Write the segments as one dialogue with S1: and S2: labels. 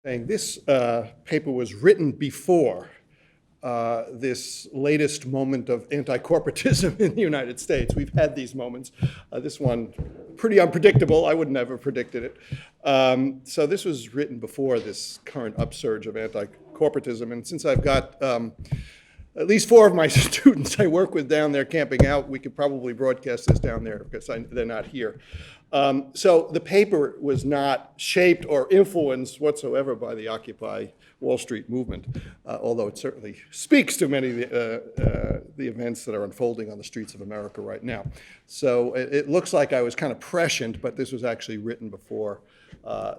S1: saying this paper was written before this latest moment of anti-corporatism in the United States. We've had these moments. This one, pretty unpredictable. I would never have predicted it. So this was written before this current upsurge of anti-corporatism. And since I've got at least 4 of my students I work with down there camping out, we could probably broadcast this down there because they're not here. So the paper was not shaped or influenced whatsoever by the Occupy Wall Street movement, although it certainly speaks to many of the events that are unfolding on the streets of America right now. So it looks like I was kind of prescient, but this was actually written before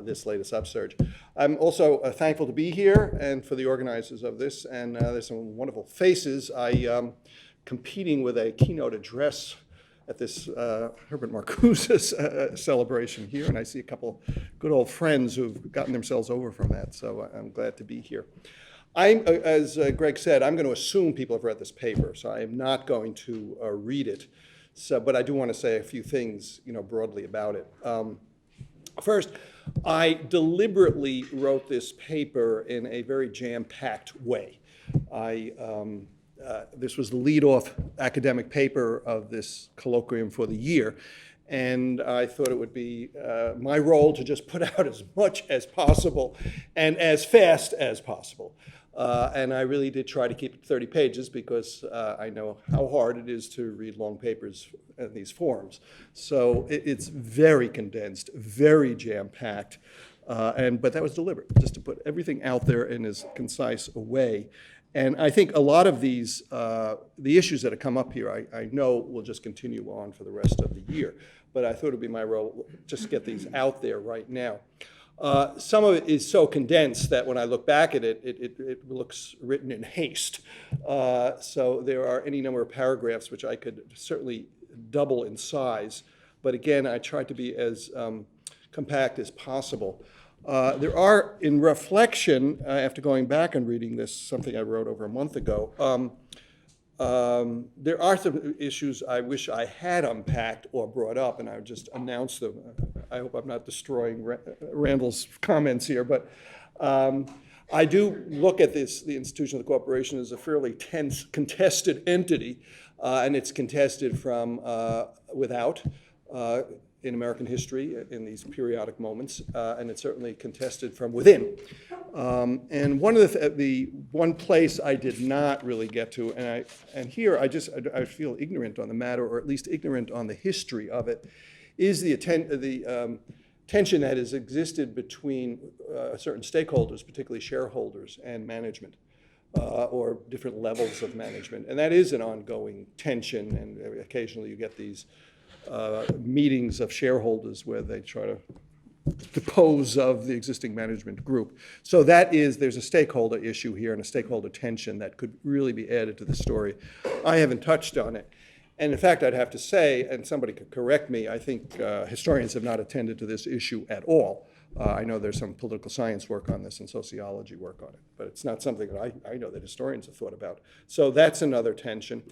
S1: this latest upsurge. I'm also thankful to be here and for the organizers of this, and there's some wonderful faces. I competing with a keynote address at this Herbert Marcuse celebration here, and I see a couple good old friends who've gotten themselves over from that, so I'm glad to be here. As Greg said, I'm going to assume people have read this paper, so I am not going to read it, but I do want to say a few things, broadly about it. First, I deliberately wrote this paper in a very jam-packed way. This was the lead-off academic paper of this colloquium for the year, and I thought it would be my role to just put out as much as possible and as fast as possible. And I really did try to keep it 30 pages because I know how hard it is to read long papers in these forums. So it's very condensed, very jam-packed, but that was deliberate, just to put everything out there in as concise a way. And I think a lot of these, the issues that have come up here, I know will just continue on for the rest of the year. But I thought it would be my role just to get these out there right now. Some of it is so condensed that when I look back at it, it looks written in haste. So there are any number of paragraphs which I could certainly double in size. But again, I tried to be as compact as possible. There are, in reflection, after going back and reading this, something I wrote over a month ago, there are some issues I wish I had unpacked or brought up, and I would just announce them. I hope I'm not destroying Randall's comments here, but I do look at the institution of the corporation as a fairly tense, contested entity, and it's contested from without. In American history, in these periodic moments, and it's certainly contested from within. And one of the one place I did not really get to, and here I feel ignorant on the matter, or at least ignorant on the history of it, is the tension that has existed between certain stakeholders, particularly shareholders and management, or different levels of management, and that is an ongoing tension. And occasionally you get these meetings of shareholders where they try to depose of the existing management group. So there's a stakeholder issue here and a stakeholder tension that could really be added to the story. I haven't touched on it. And in fact, I'd have to say, and somebody could correct me, I think historians have not attended to this issue at all. I know there's some political science work on this and sociology work on it, but it's not something that I know that historians have thought about. So that's another tension.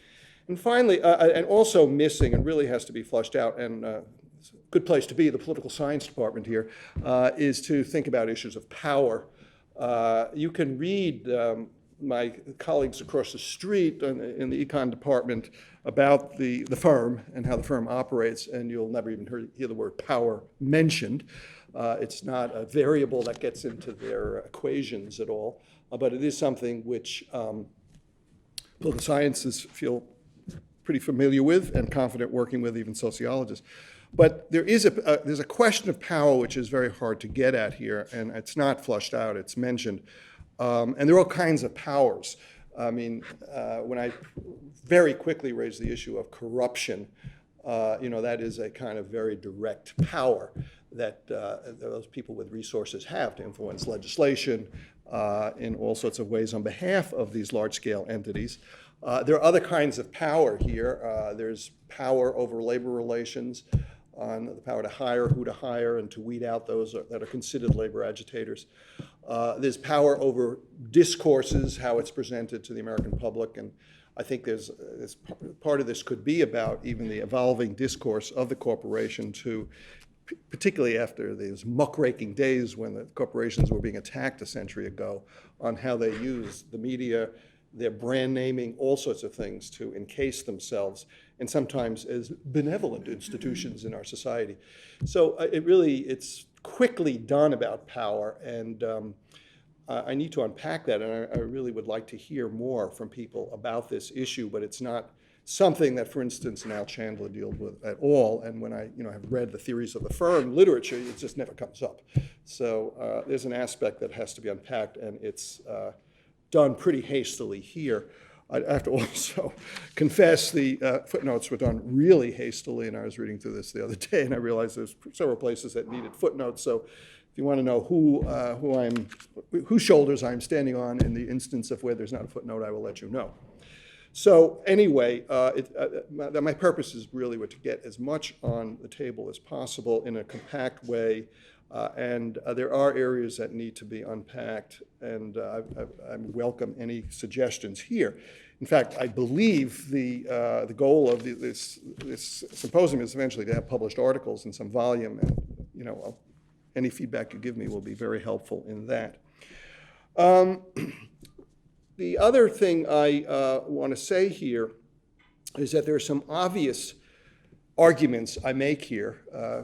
S1: And finally, and also missing, and really has to be flushed out, and it's a good place to be, the political science department here, is to think about issues of power. You can read my colleagues across the street in the econ department about the firm and how the firm operates, and you'll never even hear the word power mentioned. It's not a variable that gets into their equations at all, but it is something which political sciences feel pretty familiar with and confident working with, even sociologists. But there's a question of power which is very hard to get at here, and it's not flushed out, it's mentioned. And there are all kinds of powers. I mean, when I very quickly raised the issue of corruption, that is a kind of very direct power that those people with resources have to influence legislation in all sorts of ways on behalf of these large-scale entities. There are other kinds of power here. There's power over labor relations, on the power to hire, who to hire, and to weed out those that are considered labor agitators. There's power over discourses, how it's presented to the American public, and I think there's part of this could be about even the evolving discourse of the corporation to particularly after these muckraking days when the corporations were being attacked a century ago, on how they use the media, their brand naming, all sorts of things to encase themselves, and sometimes as benevolent institutions in our society. So it's quickly done about power, and I need to unpack that, and I really would like to hear more from people about this issue, but it's not something that, for instance, Al Chandler deals with at all. And when I have read the theories of the firm literature, it just never comes up. So there's an aspect that has to be unpacked, and it's done pretty hastily here. I have to also confess the footnotes were done really hastily, and I was reading through this the other day, and I realized there's several places that needed footnotes. So if you want to know whose shoulders I'm standing on in the instance of where there's not a footnote, I will let you know. So anyway, my purpose is really to get as much on the table as possible in a compact way, and there are areas that need to be unpacked, and I welcome any suggestions here. In fact, I believe the goal of this symposium is eventually to have published articles in some volume, and any feedback you give me will be very helpful in that. The other thing I want to say here is that there are some obvious arguments I make here,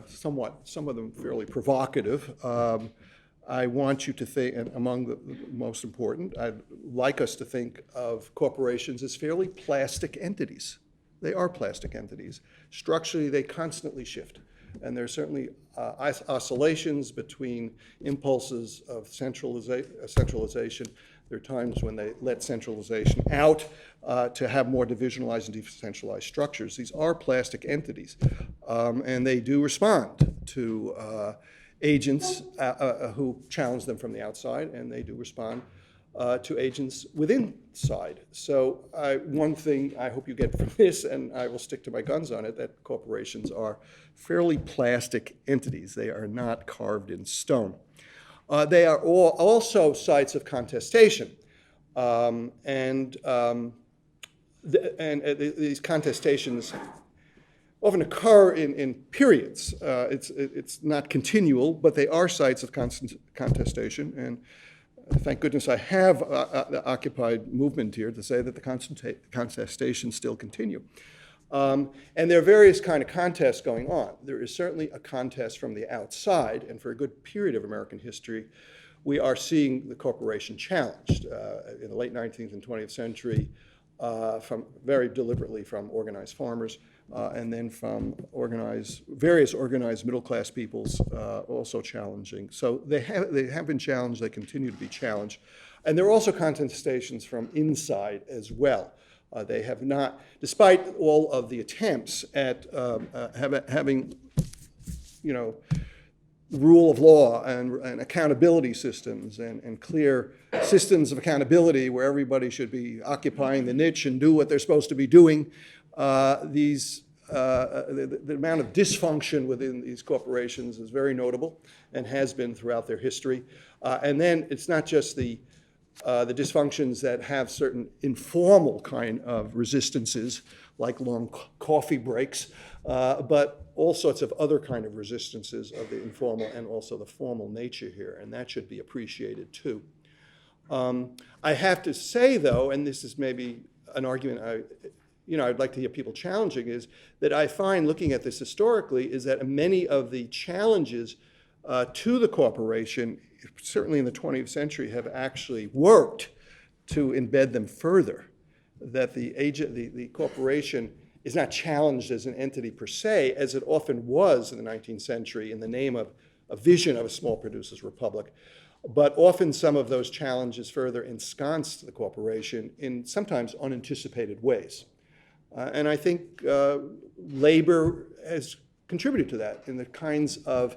S1: some of them fairly provocative. I want you to think, and among the most important, I'd like us to think of corporations as fairly plastic entities. They are plastic entities. Structurally, they constantly shift. And there are certainly oscillations between impulses of centralization. There are times when they let centralization out to have more divisionalized and decentralized structures. These are plastic entities, and they do respond to agents who challenge them from the outside, and they do respond to agents within side. So one thing I hope you get from this, and I will stick to my guns on it, that corporations are fairly plastic entities. They are not carved in stone. They are also sites of contestation, and these contestations often occur in periods. It's not continual, but they are sites of constant contestation, and thank goodness I have the Occupy movement here to say that the contestations still continue. And there are various kind of contests going on. There is certainly a contest from the outside, and for a good period of American history, we are seeing the corporation challenged in the late 19th and 20th century, very deliberately from organized farmers, and then from various organized middle-class peoples also challenging. So they have been challenged, they continue to be challenged. And there are also contestations from inside as well. They have not, despite all of the attempts at having, rule of law and accountability systems and clear systems of accountability where everybody should be occupying the niche and do what they're supposed to be doing, the amount of dysfunction within these corporations is very notable and has been throughout their history. And then it's not just the dysfunctions that have certain informal kind of resistances, like long coffee breaks, but all sorts of other kind of resistances of the informal and also the formal nature here, and that should be appreciated too. I have to say, though, and this is maybe an argument I'd like to hear people challenging, is that I find, looking at this historically, is that many of the challenges to the corporation, certainly in the 20th century, have actually worked to embed them further. That the corporation is not challenged as an entity per se, as it often was in the 19th century in the name of a vision of a small producers republic. But often some of those challenges further ensconced the corporation in sometimes unanticipated ways. And I think labor has contributed to that in the kinds of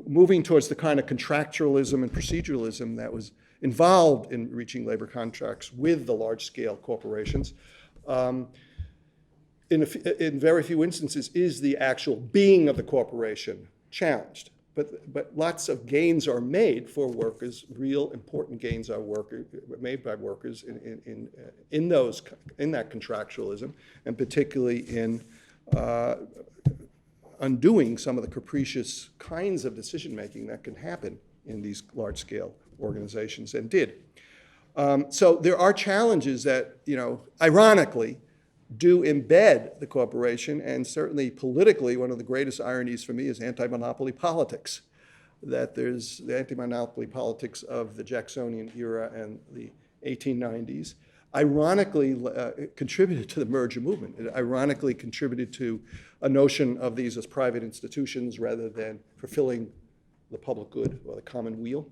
S1: moving towards the kind of contractualism and proceduralism that was involved in reaching labor contracts with the large-scale corporations. In very few instances is the actual being of the corporation challenged. But lots of gains are made for workers. Real important gains are made by workers in that contractualism, and particularly in undoing some of the capricious kinds of decision-making that can happen in these large-scale organizations, and did. So there are challenges that, ironically, do embed the corporation, and certainly politically, one of the greatest ironies for me is anti-monopoly politics. That there's the anti-monopoly politics of the Jacksonian era and the 1890s, ironically contributed to the merger movement. It ironically contributed to a notion of these as private institutions rather than fulfilling the public good or the common weal.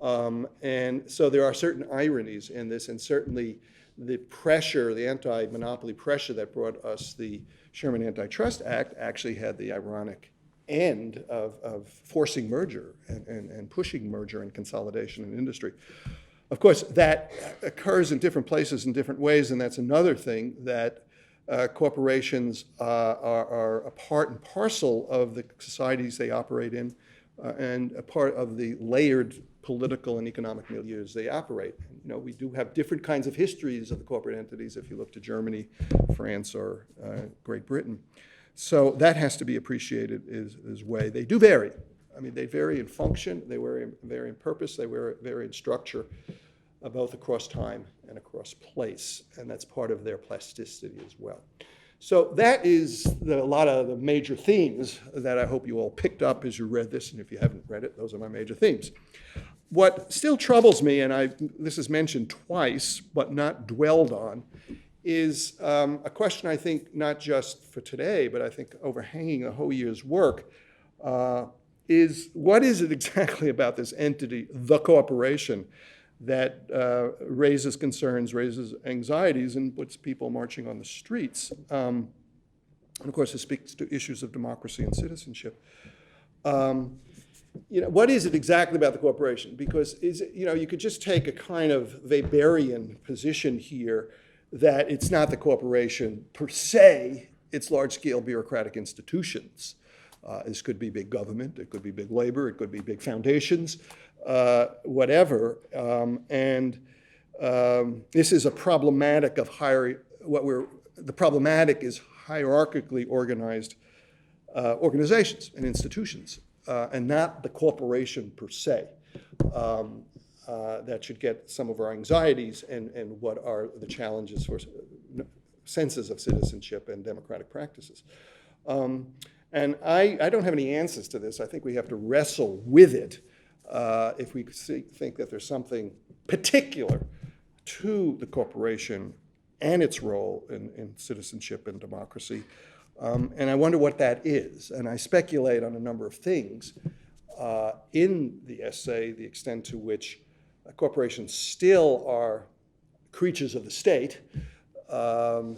S1: And so there are certain ironies in this, and certainly the pressure, the anti-monopoly pressure that brought us the Sherman Antitrust Act actually had the ironic end of forcing merger and pushing merger and consolidation in industry. Of course, that occurs in different places in different ways, and that's another thing, that corporations are a part and parcel of the societies they operate in, and a part of the layered political and economic milieus they operate. We do have different kinds of histories of the corporate entities if you look to Germany, France, or Great Britain. So that has to be appreciated as way. They do vary. I mean, they vary in function, they vary in purpose, they vary in structure, both across time and across place, and that's part of their plasticity as well. So that is a lot of the major themes that I hope you all picked up as you read this, and if you haven't read it, those are my major themes. What still troubles me, and this is mentioned twice but not dwelled on, is a question I think not just for today, but I think overhanging a whole year's work, is what is it exactly about this entity, the corporation, that raises concerns, raises anxieties, and puts people marching on the streets? And of course, it speaks to issues of democracy and citizenship. What is it exactly about the corporation? Because you could just take a kind of Weberian position here that it's not the corporation per se, it's large-scale bureaucratic institutions. This could be big government, it could be big labor, it could be big foundations, whatever. This is a problematic of the problematic is hierarchically organized organizations and institutions, and not the corporation per se. That should get some of our anxieties and what are the challenges for senses of citizenship and democratic practices. And I don't have any answers to this. I think we have to wrestle with it if we think that there's something particular to the corporation and its role in citizenship and democracy. And I wonder what that is. And I speculate on a number of things in the essay, the extent to which corporations still are creatures of the state, although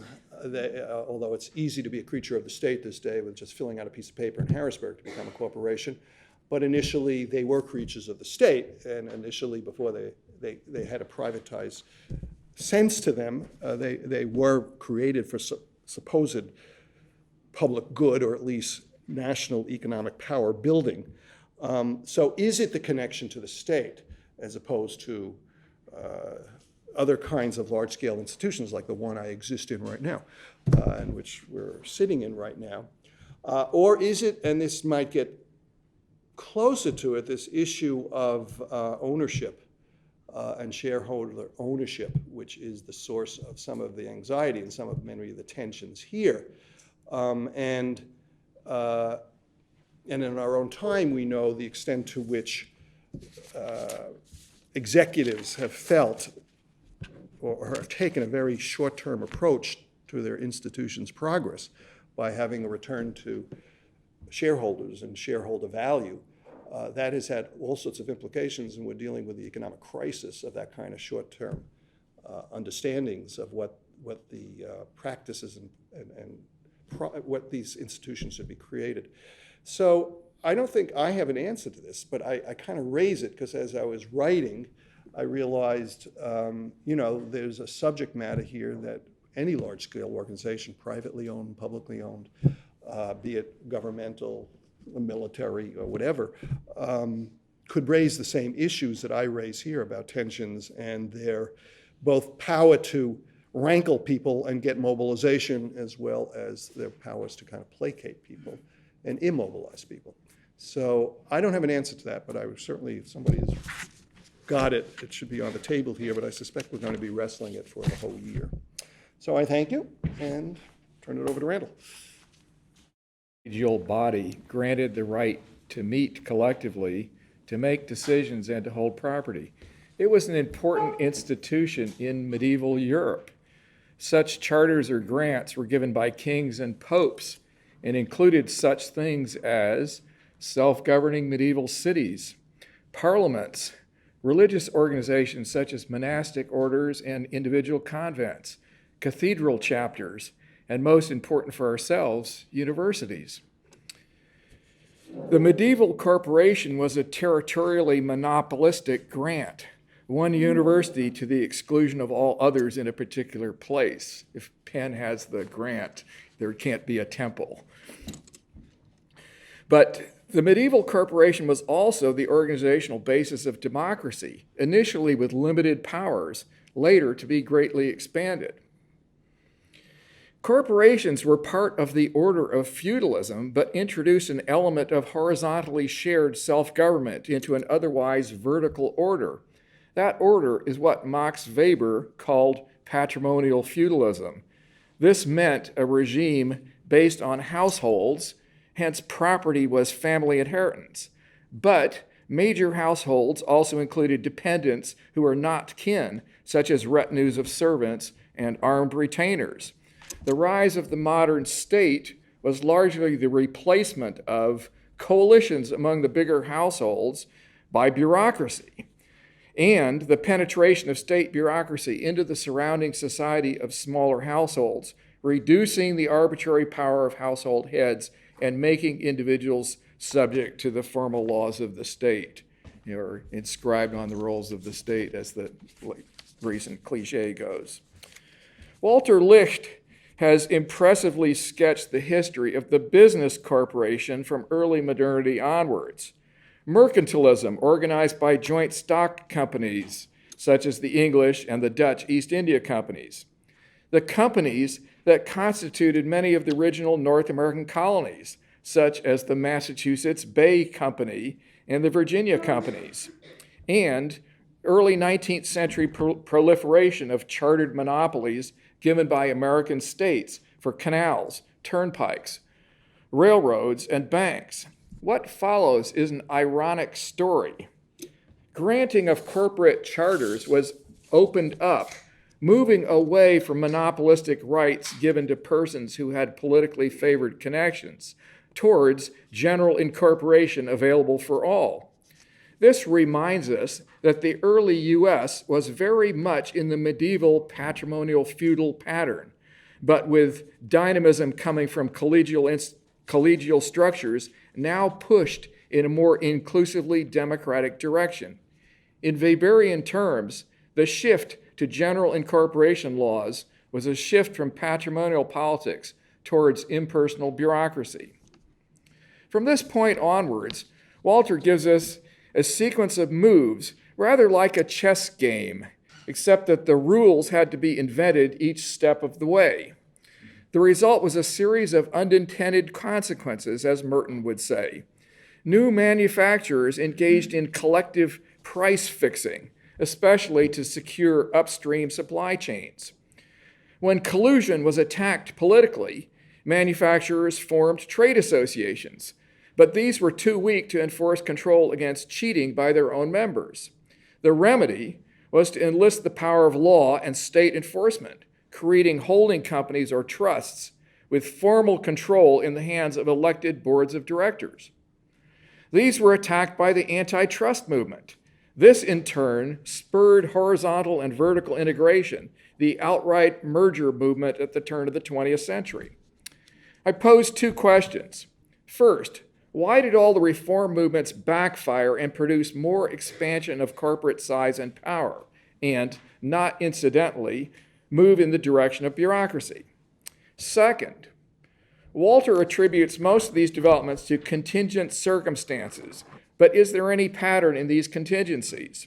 S1: it's easy to be a creature of the state this day with just filling out a piece of paper in Harrisburg to become a corporation. But initially, they were creatures of the state, and initially, before they had a privatized sense to them, they were created for supposed public good, or at least national economic power building. So is it the connection to the state as opposed to other kinds of large-scale institutions like the one I exist in right now, and which we're sitting in right now? Or is it, and this might get closer to it, this issue of ownership and shareholder ownership, which is the source of some of the anxiety and some of many of the tensions here. And in our own time, we know the extent to which executives have felt or have taken a very short-term approach to their institution's progress by having a return to shareholders and shareholder value. That has had all sorts of implications, and we're dealing with the economic crisis of that kind of short-term understandings of what the practices and what these institutions should be created. So I don't think I have an answer to this, but I kind of raise it because as I was writing, I realized, there's a subject matter here that any large-scale organization, privately owned, publicly owned, be it governmental, military, or whatever, could raise the same issues that I raise here about tensions and their both power to rankle people and get mobilization, as well as their powers to kind of placate people. and immobilize people. So I don't have an answer to that, but I would certainly, if somebody has got it, it should be on the table here, but I suspect we're going to be wrestling it for the whole year. So I thank you and turn it over to Randall.
S2: Collegial body granted the right to meet collectively, to make decisions, and to hold property. It was an important institution in medieval Europe. Such charters or grants were given by kings and popes and included such things as self-governing medieval cities, parliaments, religious organizations such as monastic orders and individual convents, cathedral chapters, and most important for ourselves, universities. The medieval corporation was a territorially monopolistic grant, one university to the exclusion of all others in a particular place. If Penn has the grant, there can't be a temple. But the medieval corporation was also the organizational basis of democracy, initially with limited powers, later to be greatly expanded. Corporations were part of the order of feudalism, but introduced an element of horizontally shared self-government into an otherwise vertical order. That order is what Max Weber called patrimonial feudalism. This meant a regime based on households, hence property was family inheritance. But major households also included dependents who were not kin, such as retinues of servants and armed retainers. The rise of the modern state was largely the replacement of coalitions among the bigger households by bureaucracy, and the penetration of state bureaucracy into the surrounding society of smaller households, reducing the arbitrary power of household heads and making individuals subject to the formal laws of the state, or inscribed on the rolls of the state, as the recent cliche goes. Walter Licht has impressively sketched the history of the business corporation from early modernity onwards. Mercantilism, organized by joint stock companies, such as the English and the Dutch East India Companies. The companies that constituted many of the original North American colonies, such as the Massachusetts Bay Company and the Virginia Companies. And early 19th century proliferation of chartered monopolies given by American states for canals, turnpikes, railroads, and banks. What follows is an ironic story. Granting of corporate charters was opened up, moving away from monopolistic rights given to persons who had politically favored connections, towards general incorporation available for all. This reminds us that the early U.S. was very much in the medieval patrimonial feudal pattern, but with dynamism coming from collegial structures now pushed in a more inclusively democratic direction. In Weberian terms, the shift to general incorporation laws was a shift from patrimonial politics towards impersonal bureaucracy. From this point onwards, Walter gives us a sequence of moves, rather like a chess game, except that the rules had to be invented each step of the way. The result was a series of unintended consequences, as Merton would say. New manufacturers engaged in collective price fixing, especially to secure upstream supply chains. When collusion was attacked politically, manufacturers formed trade associations, but these were too weak to enforce control against cheating by their own members. The remedy was to enlist the power of law and state enforcement, creating holding companies or trusts with formal control in the hands of elected boards of directors. These were attacked by the antitrust movement. This, in turn, spurred horizontal and vertical integration, the outright merger movement at the turn of the 20th century. I pose two questions. First, why did all the reform movements backfire and produce more expansion of corporate size and power, and, not incidentally, move in the direction of bureaucracy? Second, Walter attributes most of these developments to contingent circumstances, but is there any pattern in these contingencies?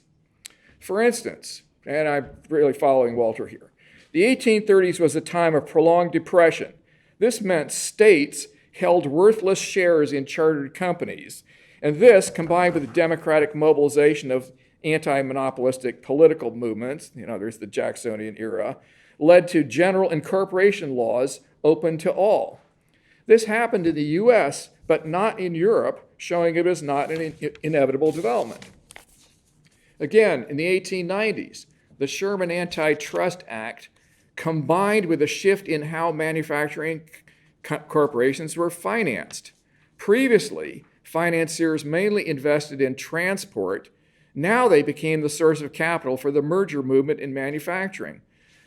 S2: For instance, and I'm really following Walter here, the 1830s was a time of prolonged depression. This meant states held worthless shares in chartered companies. And this, combined with the democratic mobilization of anti-monopolistic political movements, there's the Jacksonian era, led to general incorporation laws open to all. This happened in the US, but not in Europe, showing it was not an inevitable development. Again, in the 1890s, the Sherman Antitrust Act combined with a shift in how manufacturing corporations were financed. Previously, financiers mainly invested in transport. Now they became the source of capital for the merger movement in manufacturing.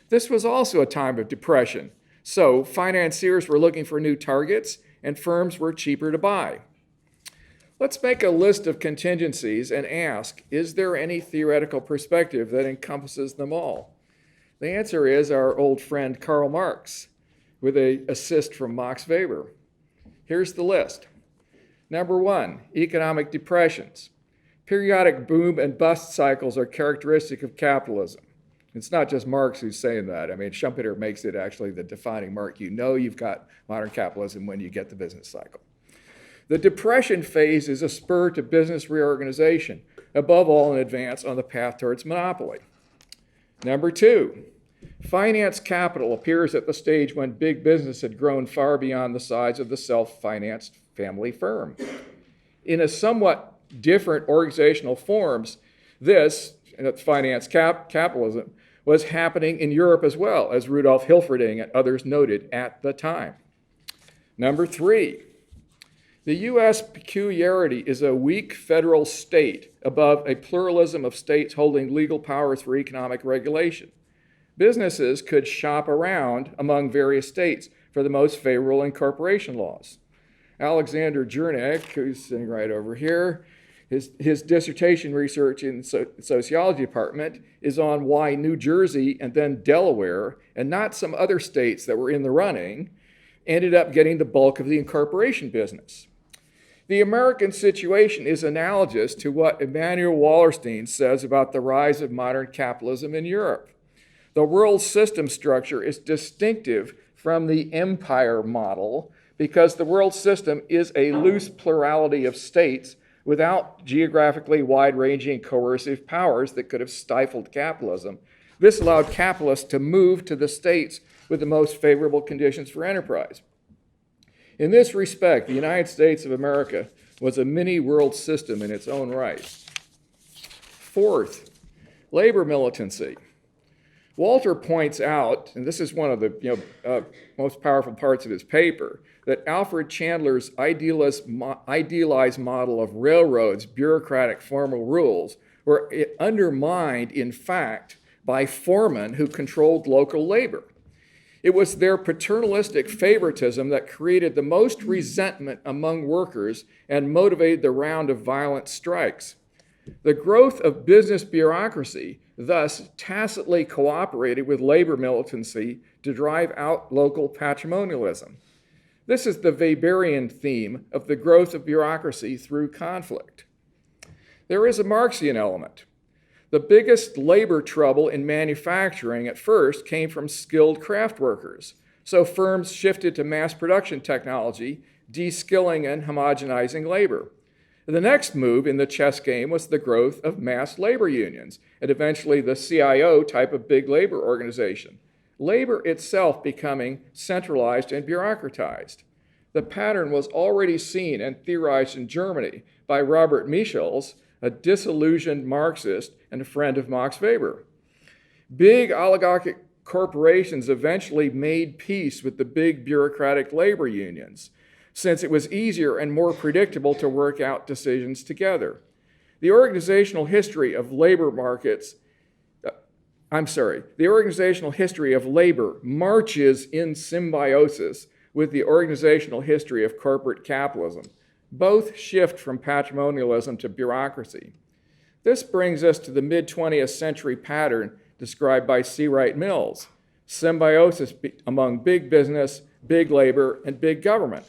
S2: This was also a time of depression, so financiers were looking for new targets and firms were cheaper to buy. Let's make a list of contingencies and ask, is there any theoretical perspective that encompasses them all? The answer is our old friend Karl Marx, with an assist from Max Weber. Here's the list. Number 1, economic depressions. Periodic boom and bust cycles are characteristic of capitalism. It's not just Marx who's saying that. Schumpeter makes it actually the defining mark. You've got modern capitalism when you get the business cycle. The depression phase is a spur to business reorganization, above all in advance on the path towards monopoly. Number 2, finance capital appears at the stage when big business had grown far beyond the size of the self-financed family firm. In a somewhat different organizational forms, this, finance capitalism, was happening in Europe as well, as Rudolf Hilferding and others noted at the time. Number 3, the U.S. peculiarity is a weak federal state above a pluralism of states holding legal powers for economic regulation. Businesses could shop around among various states for the most favorable incorporation laws. Alexander Jernick, who's sitting right over here, his dissertation research in the sociology department is on why New Jersey and then Delaware, and not some other states that were in the running, ended up getting the bulk of the incorporation business. The American situation is analogous to what Emanuel Wallerstein says about the rise of modern capitalism in Europe. The world system structure is distinctive from the empire model because the world system is a loose plurality of states without geographically wide-ranging coercive powers that could have stifled capitalism. This allowed capitalists to move to the states with the most favorable conditions for enterprise. In this respect, the United States of America was a mini world system in its own right. Fourth, labor militancy. Walter points out, and this is one of the most powerful parts of his paper, that Alfred Chandler's idealized model of railroads, bureaucratic formal rules, were undermined, in fact, by foremen who controlled local labor. It was their paternalistic favoritism that created the most resentment among workers and motivated the round of violent strikes. The growth of business bureaucracy thus tacitly cooperated with labor militancy to drive out local patrimonialism. This is the Weberian theme of the growth of bureaucracy through conflict. There is a Marxian element. The biggest labor trouble in manufacturing at first came from skilled craft workers, so firms shifted to mass production technology, de-skilling and homogenizing labor. The next move in the chess game was the growth of mass labor unions, and eventually the CIO type of big labor organization. Labor itself becoming centralized and bureaucratized. The pattern was already seen and theorized in Germany by Robert Michels, a disillusioned Marxist and a friend of Max Weber. Big oligarchic corporations eventually made peace with the big bureaucratic labor unions, since it was easier and more predictable to work out decisions together. The organizational history of labor marches in symbiosis with the organizational history of corporate capitalism. Both shift from patrimonialism to bureaucracy. This brings us to the mid-20th century pattern described by C. Wright Mills, symbiosis among big business, big labor, and big government.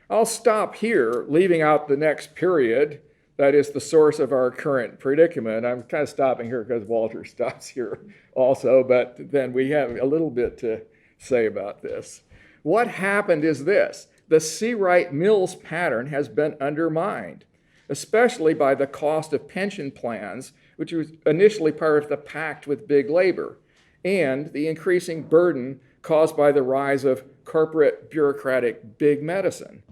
S2: I'll stop here, leaving out the next period, that is the source of our current predicament. I'm kind of stopping here because Walter stops here also, but then we have a little bit to say about this. What happened is this: the C-Wright-Mills pattern has been undermined, especially by the cost of pension plans, which was initially part of the pact with big labor, and the increasing burden caused by the rise of corporate bureaucratic big medicine.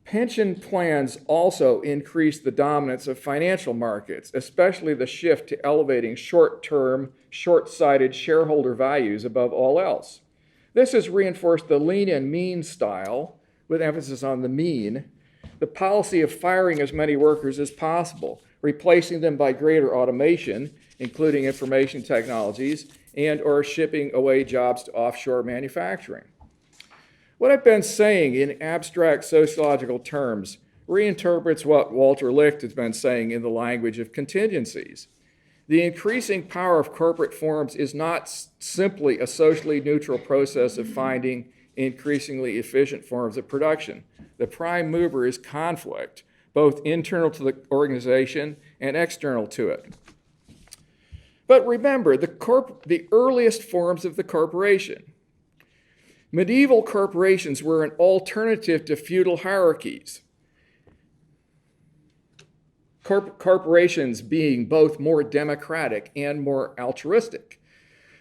S2: Pension plans also increase the dominance of financial markets, especially the shift to elevating short-term, short-sighted shareholder values above all else. This has reinforced the lean and mean style, with emphasis on the mean, the policy of firing as many workers as possible, replacing them by greater automation, including information technologies, and or shipping away jobs to offshore manufacturing. What I've been saying in abstract sociological terms reinterprets what Walter Licht has been saying in the language of contingencies. The increasing power of corporate forms is not simply a socially neutral process of finding increasingly efficient forms of production. The prime mover is conflict, both internal to the organization and external to it. But remember, the earliest forms of the corporation. Medieval corporations were an alternative to feudal hierarchies. Corporations being both more democratic and more altruistic.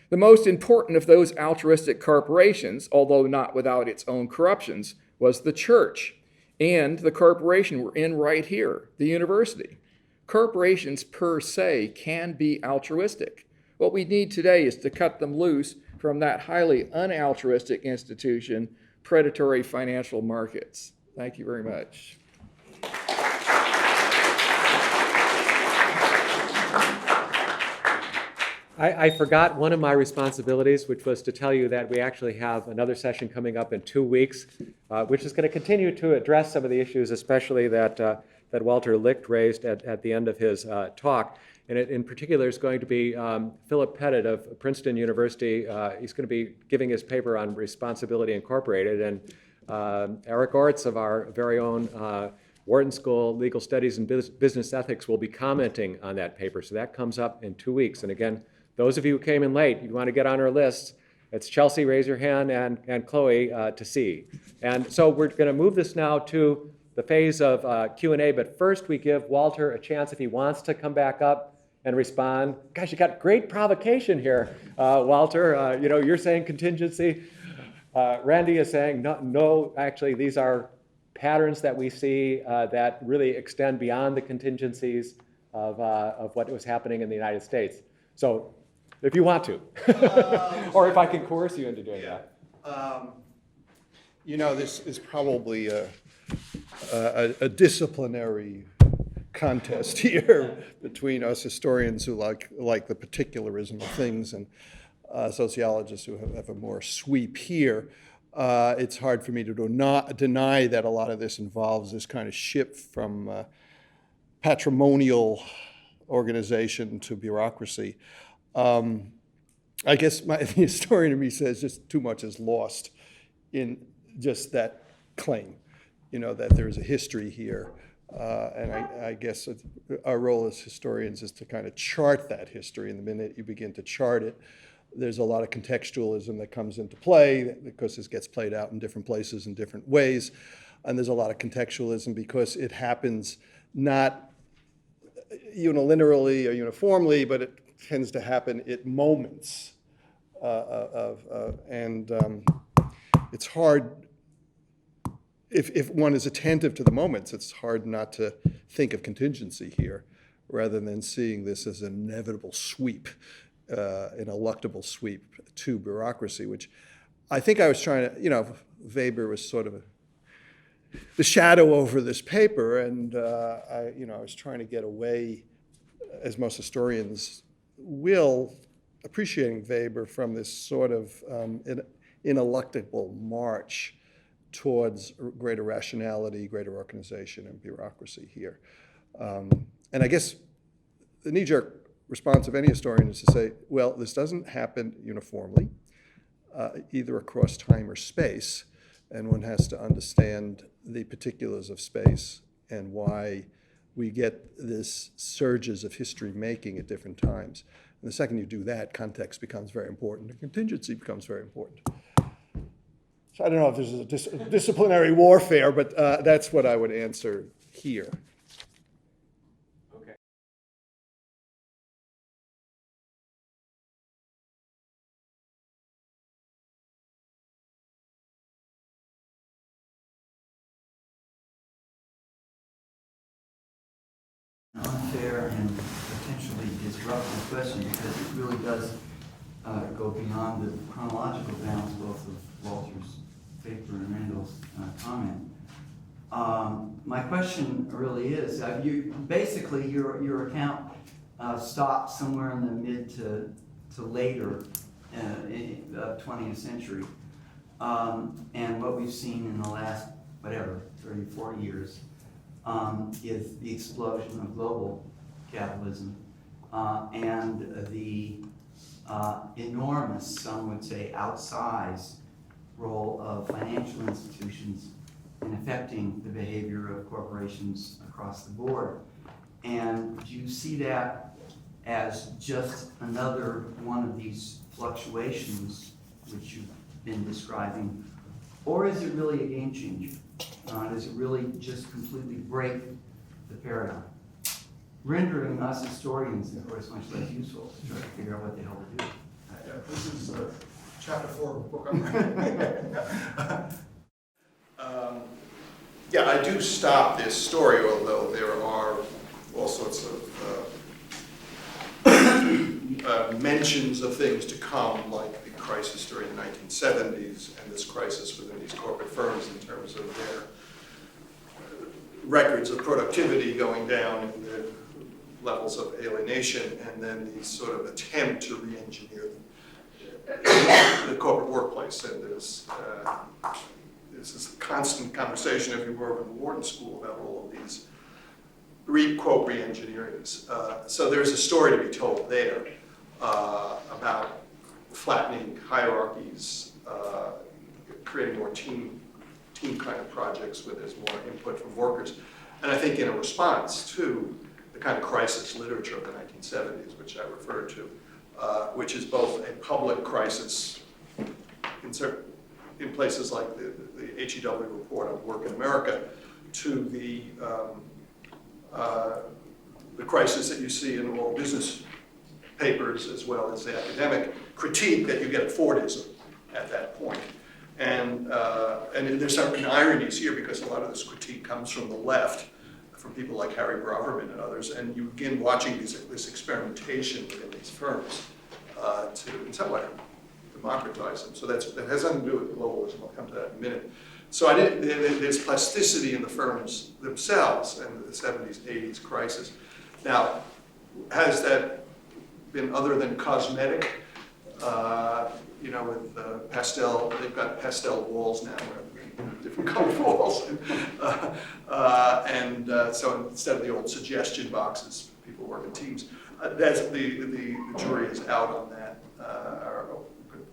S2: The most important of those altruistic corporations, although not without its own corruptions, was the church. And the corporation we're in right here, the university. Corporations per se can be altruistic. What we need today is to cut them loose from that highly unaltruistic institution, predatory financial markets. Thank you very much.
S3: I forgot one of my responsibilities, which was to tell you that we actually have another session coming up in 2 weeks, which is going to continue to address some of the issues, especially that Walter Licht raised at the end of his talk. And it, in particular, is going to be Philip Pettit of Princeton University. He's going to be giving his paper on Responsibility Incorporated, and Eric Orts of our very own Wharton School Legal Studies and Business Ethics will be commenting on that paper. So that comes up in 2 weeks. And again, those of you who came in late, you want to get on our list. It's Chelsea, raise your hand, and Chloe to see. And so we're going to move this now to the phase of Q&A, but first we give Walter a chance if he wants to come back up and respond. Gosh, you got great provocation here, Walter. You're saying contingency. Randy is saying, no, actually, these are patterns that we see that really extend beyond the contingencies of what was happening in the United States. So if you want to, or if I can coerce you into doing that.
S1: This is probably a disciplinary contest here between us historians who like the particularism of things and sociologists who have a more sweep here. It's hard for me to deny that a lot of this involves this kind of shift from patrimonial organization to bureaucracy. I guess the historian in me says just too much is lost in just that claim, that there is a history here. And I guess our role as historians is to kind of chart that history. And the minute you begin to chart it, there's a lot of contextualism that comes into play because this gets played out in different places in different ways. And there's a lot of contextualism because it happens not unilaterally or uniformly, but it tends to happen at moments. It's hard. If one is attentive to the moments, it's hard not to think of contingency here, rather than seeing this as an inevitable sweep, an eluctable sweep to bureaucracy, which I think I was trying to, Weber was sort of the shadow over this paper, and I was trying to get away, as most historians will, appreciating Weber, from this sort of ineluctable march towards greater rationality, greater organization, and bureaucracy here. And I guess the knee-jerk response of any historian is to say, well, this doesn't happen uniformly, either across time or space, and one has to understand the particulars of space and why we get this surges of history making at different times. And the second you do that, context becomes very important, and contingency becomes very important. So I don't know if this is a disciplinary warfare, but that's what I would answer here.
S3: Okay.
S4: Unfair and potentially disruptive question because it really does go beyond the chronological bounds both of Walter's paper and Randall's comment. My question really is, basically your account stopped somewhere in the mid to later 20th century. And what we've seen in the last, 30, 40 years is the explosion of global capitalism and the enormous, some would say outsized, role of financial institutions in affecting the behavior of corporations across the board. And do you see that as just another one of these fluctuations which you've been describing, or is it really a game changer? Does it really just completely break the paradigm? Rendering us historians, of course, much less useful to try to figure out what the hell to do.
S1: Yeah, this is chapter 4 of the book I'm writing. Yeah, I do stop this story, although there are all sorts of mentions of things to come, like the crisis during the 1970s and this crisis within these corporate firms in terms of their records of productivity going down and their levels of alienation, and then the sort of attempt to re-engineer the corporate workplace. And there's this constant conversation, if you were in the Wharton School, about all of these quote re-engineerings. So there's a story to be told there about flattening hierarchies, creating more team kind of projects where there's more input from workers. And I think in a response to the kind of crisis literature of the 1970s, which I referred to, which is both a public crisis in places like the HEW report on work in America, to the crisis that you see in all business papers as well as the academic critique that you get at Fordism at that point. And there's certain ironies here because a lot of this critique comes from the left, from people like Harry Braverman and others, and you begin watching this experimentation within these firms to, in some way, democratize them. So that has nothing to do with globalism. I'll come to that in a minute. So there's plasticity in the firms themselves and the 70s, 80s crisis. Now, has that been other than cosmetic? You know, with pastel, they've got pastel walls now, different colored walls. So instead of the old suggestion boxes, people work in teams. The jury is out on that. Our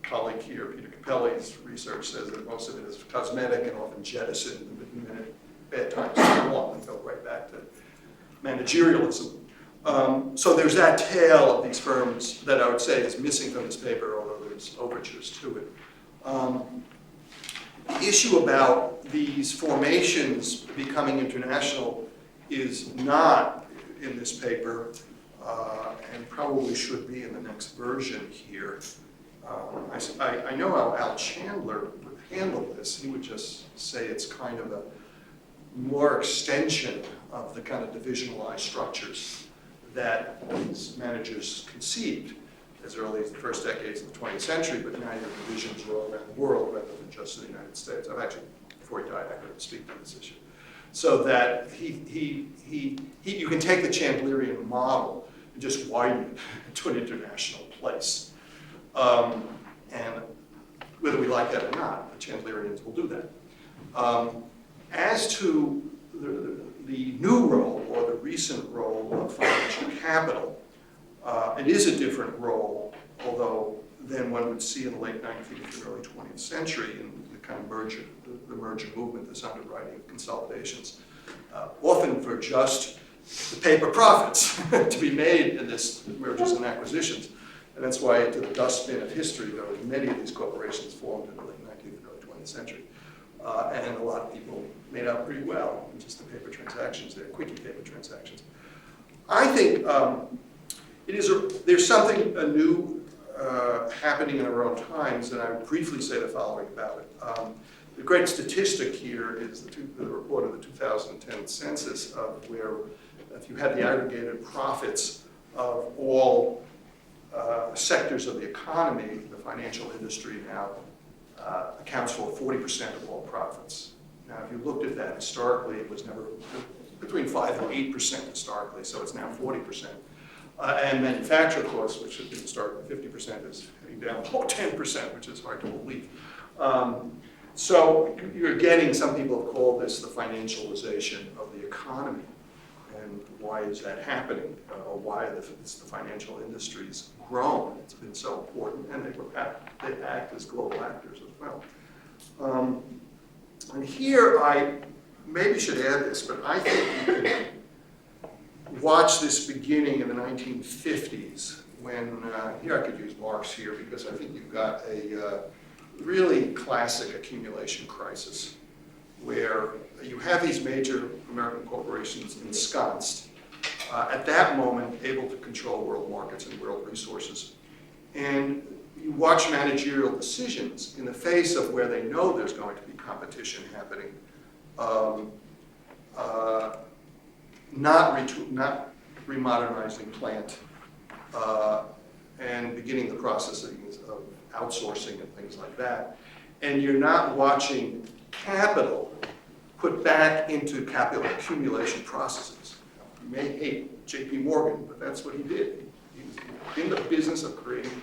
S1: colleague here, Peter Capelli's research says that most of it is cosmetic and often jettisoned the minute bad times come along and go right back to managerialism. So there's that tale of these firms that I would say is missing from this paper, although there's overtures to it. The issue about these formations becoming international is not in this paper, and probably should be in the next version here. I know how Al Chandler would handle this. He would just say it's kind of a more extension of the kind of divisionalized structures that these managers conceived as early as the first decades of the 20th century, but now your divisions are all around the world rather than just in the United States. I've actually, before he died, I heard him speak to this issue. So that you can take the Chandlerian model and just widen it to an international place. And whether we like that or not, the Chandlerians will do that. As to the new role, or the recent role of financial capital, it is a different role, although than one would see in the late 19th and early 20th century in the kind of merger movement, this underwriting of consolidations, often for just the paper profits to be made in this mergers and acquisitions. And that's why into the dustbin of history, though, many of these corporations formed in the late 19th and early 20th century. And a lot of people made out pretty well in just the paper transactions, the quickie paper transactions. I think there's something new happening in our own times, and I would briefly say the following about it. The great statistic here is the report of the 2010 census of where, if you had the aggregated profits of all sectors of the economy, the financial industry now accounts for 40% of all profits. Now, if you looked at that historically, it was never between 5 and 8% historically, so it's now 40%. And manufacture costs, which had been starting at 50%, is heading down below 10%, which is hard to believe. So you're getting, some people have called this the financialization of the economy. And why is that happening? Why the financial industry's grown? It's been so important, and they act as global actors as well. And here I maybe should add this, but I think you can watch this beginning in the 1950s when, here I could use Marx here because I think you've got a really classic accumulation crisis where you have these major American corporations ensconced, at that moment able to control world markets and world resources. And you watch managerial decisions in the face of where they know there's going to be competition happening, not remodernizing plant, and beginning the process of outsourcing and things like that. And you're not watching capital put back into capital accumulation processes. You may hate J.P. Morgan, but that's what he did. He was in the business of creating,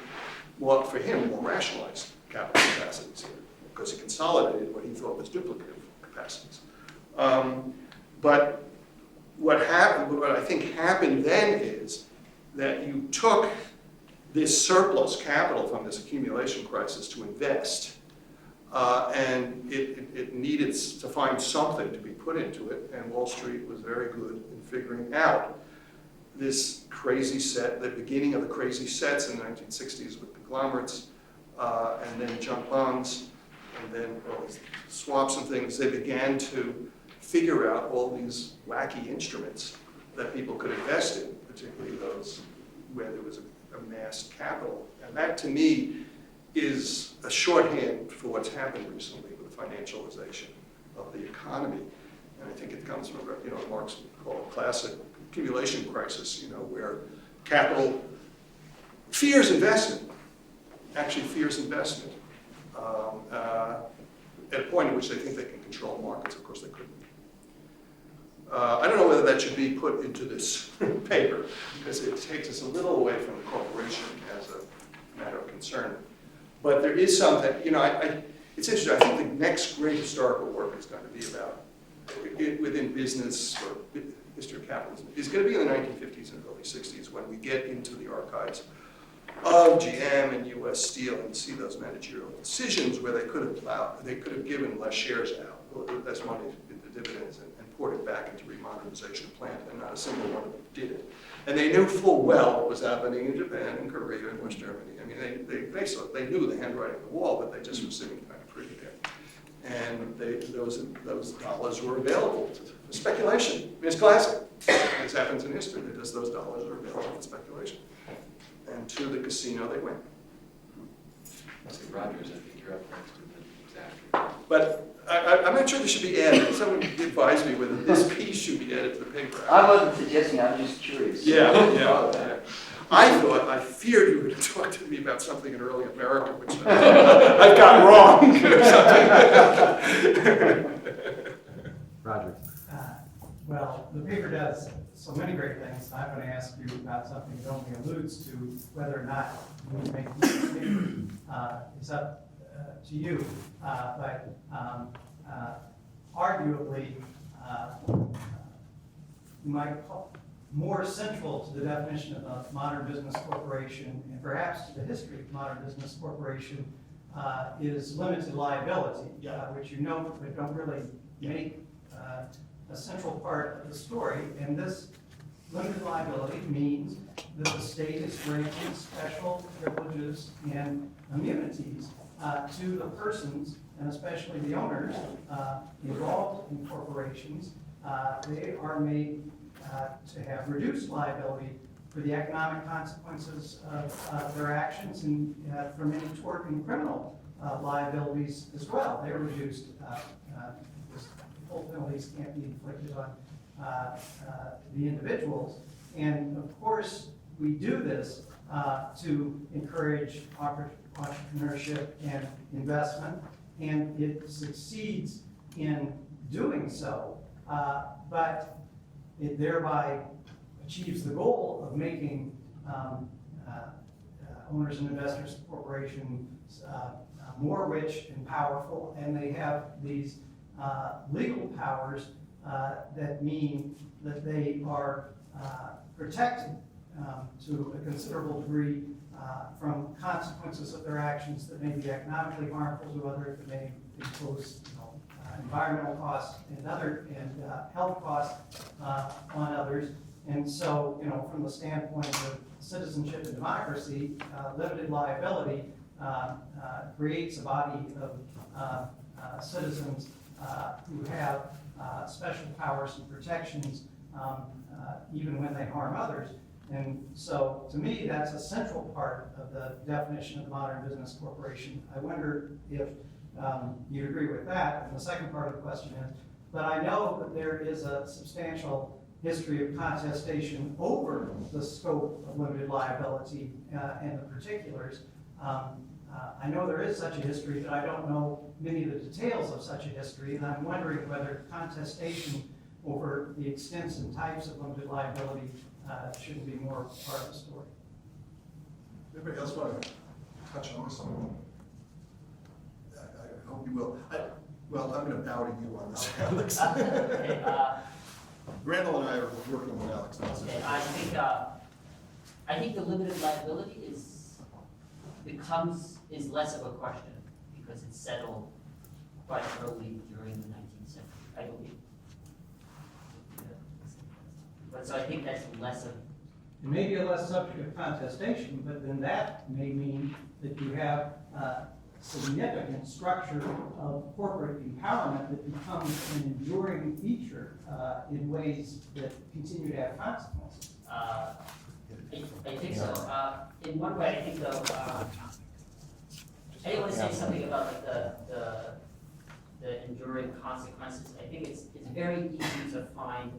S1: well, for him, more rationalized capital capacities here, because he consolidated what he thought was duplicative capacities. But what I think happened then is that you took this surplus capital from this accumulation crisis to invest, and it needed to find something to be put into it, and Wall Street was very good in figuring out this crazy set, the beginning of the crazy sets in the 1960s with conglomerates, and then junk bonds, and then swaps and things. They began to figure out all these wacky instruments that people could invest in, particularly those where there was amassed capital. And that, to me, is a shorthand for what's happened recently with the financialization of the economy. And I think it comes from, Marx would call a classic accumulation crisis, where capital fears investment, actually fears investment, at a point at which they think they can control markets. Of course, they couldn't. I don't know whether that should be put into this paper, because it takes us a little away from the corporation as a matter of concern. But there is something, it's interesting. I think the next great historical work is going to be about, within business or history of capitalism, is going to be in the 1950s and early 60s when we get into the archives of GM and U.S. Steel and see those managerial decisions where they could have given less shares out, less money into dividends, and poured it back into remodernization of plant, and not a single one of them did it. And they knew full well what was happening in Japan and Korea and West Germany. I mean, they knew the handwriting on the wall, but they just were sitting kind of pretty there. And those dollars were available for speculation. I mean, it's classic. This happens in history. Those dollars are available for speculation. And to the casino they went.
S5: Rogers, I think you're up next to the exact.
S1: But I'm not sure this should be added. Someone advised me whether this piece should be added to the paper.
S4: I wasn't suggesting, I'm just curious.
S1: Yeah. I feared you were going to talk to me about something in early America, which I've got wrong.
S3: Roger.
S6: Well, the paper does so many great things. I'm going to ask you about something that only alludes to whether or not you make this paper. It's up to you. But arguably, you might call more central to the definition of a modern business corporation, and perhaps to the history of modern business corporation, is limited liability, which but don't really make a central part of the story. And this limited liability means that the state is granting special privileges and immunities to the persons, and especially the owners, involved in corporations. They are made to have reduced liability for the economic consequences of their actions, and for many tort and criminal liabilities as well. They're reduced. Because full penalties can't be inflicted on the individuals. And of course, we do this to encourage entrepreneurship and investment, and it succeeds in doing so, but it thereby achieves the goal of making owners and investors of corporations more rich and powerful, and they have these legal powers that mean that they are protected to a considerable degree from consequences of their actions that may be economically harmful to others, that may impose environmental costs and health costs on others. And so, from the standpoint of citizenship and democracy, limited liability creates a body of citizens who have special powers and protections even when they harm others. And so, to me, that's a central part of the definition of the modern business corporation. I wonder if you agree with that. And the second part of the question is, but I know that there is a substantial history of contestation over the scope of limited liability and the particulars. I know there is such a history, but I don't know many of the details of such a history, and I'm wondering whether contestation over the extents and types of limited liability shouldn't be more part of the story.
S7: Anybody else want to touch on this? I hope you will. Well, I'm going to bow to you on this, Alex.
S8: Okay,
S7: Randall and I are working with Alex.
S8: okay, I think the limited liability is less of a question because it's settled quite early during the 19th century, I believe. But so I think that's less of.
S6: It may be a less subject of contestation, but then that may mean that you have a significant structure of corporate empowerment that becomes an enduring feature in ways that continue to have consequences.
S8: I think so. In one way, I think though, I want to say something about like the enduring consequences. I think it's very easy to find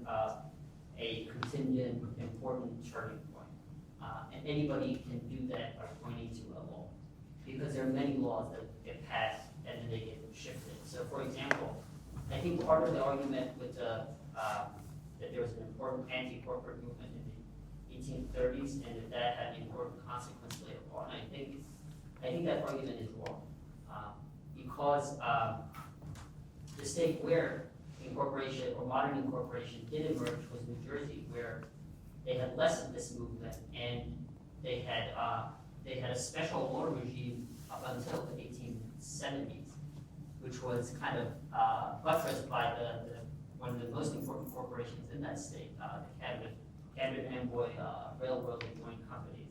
S8: a contingent, important turning point, and anybody can do that by pointing to a law, because there are many laws that get passed and then they get shifted. So, for example, I think part of the argument with that there was an important anti-corporate movement in the 1830s, and that had an important consequence later on. I think that argument is wrong, because the state where incorporation or modern incorporation did emerge was New Jersey, where they had less of this movement, and they had a special law regime up until the 1870s, which was kind of buttressed by one of the most important corporations in that state, the Cabot Amboy Railroad and Joint Companies.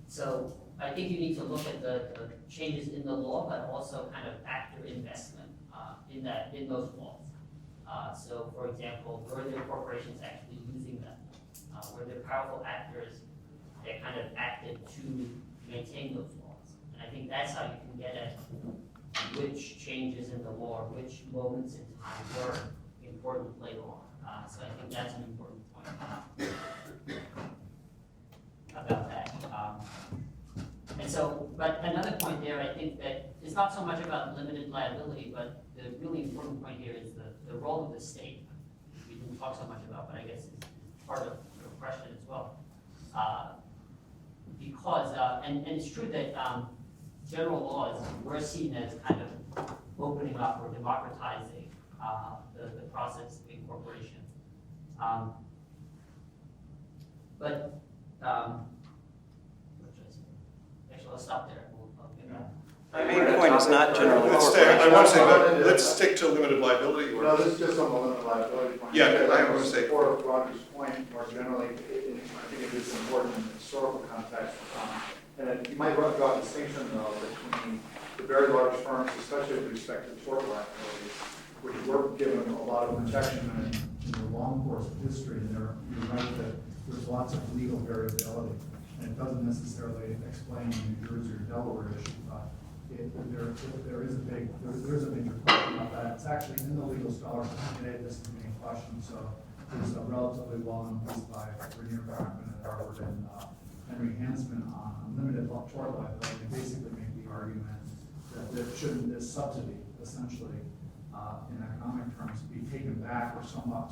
S8: So I think you need to look at the changes in the law, but also kind of actor investment in those laws. So, for example, were there corporations actually using them? Were there powerful actors that kind of acted to maintain those laws? And I think that's how you can get at which changes in the law, which moments in time were important later on. So I think that's an important point about that. And so, but another point there, I think that it's not so much about limited liability, but the really important point here is the role of the state, which we didn't talk so much about, but I guess is part of your question as well. Because, and it's true that general laws were seen as kind of opening up or democratizing the process of incorporation. Actually, I'll stop there.
S9: My main point is not general
S7: Let's stick to limited liability.
S10: No, this is just on the limited liability point.
S7: Yeah, I want to say.
S10: For Roger's point, more generally, I think it is important in the historical context, and that you might want to draw a distinction though between the very large firms, especially with respect to tort liabilities, which were given a lot of protection in the long course of history. And you're right that there's lots of legal variability, and it doesn't necessarily explain the New Jersey or Delaware issue, but there is a major question about that. It's actually in the legal scholars today. This is being questioned, so there's a relatively well-known piece by Rainier Bachman at Harvard and Henry Hansman on unlimited tort liability. They basically make the argument that this subsidy, essentially, in economic terms, be taken back or somewhat,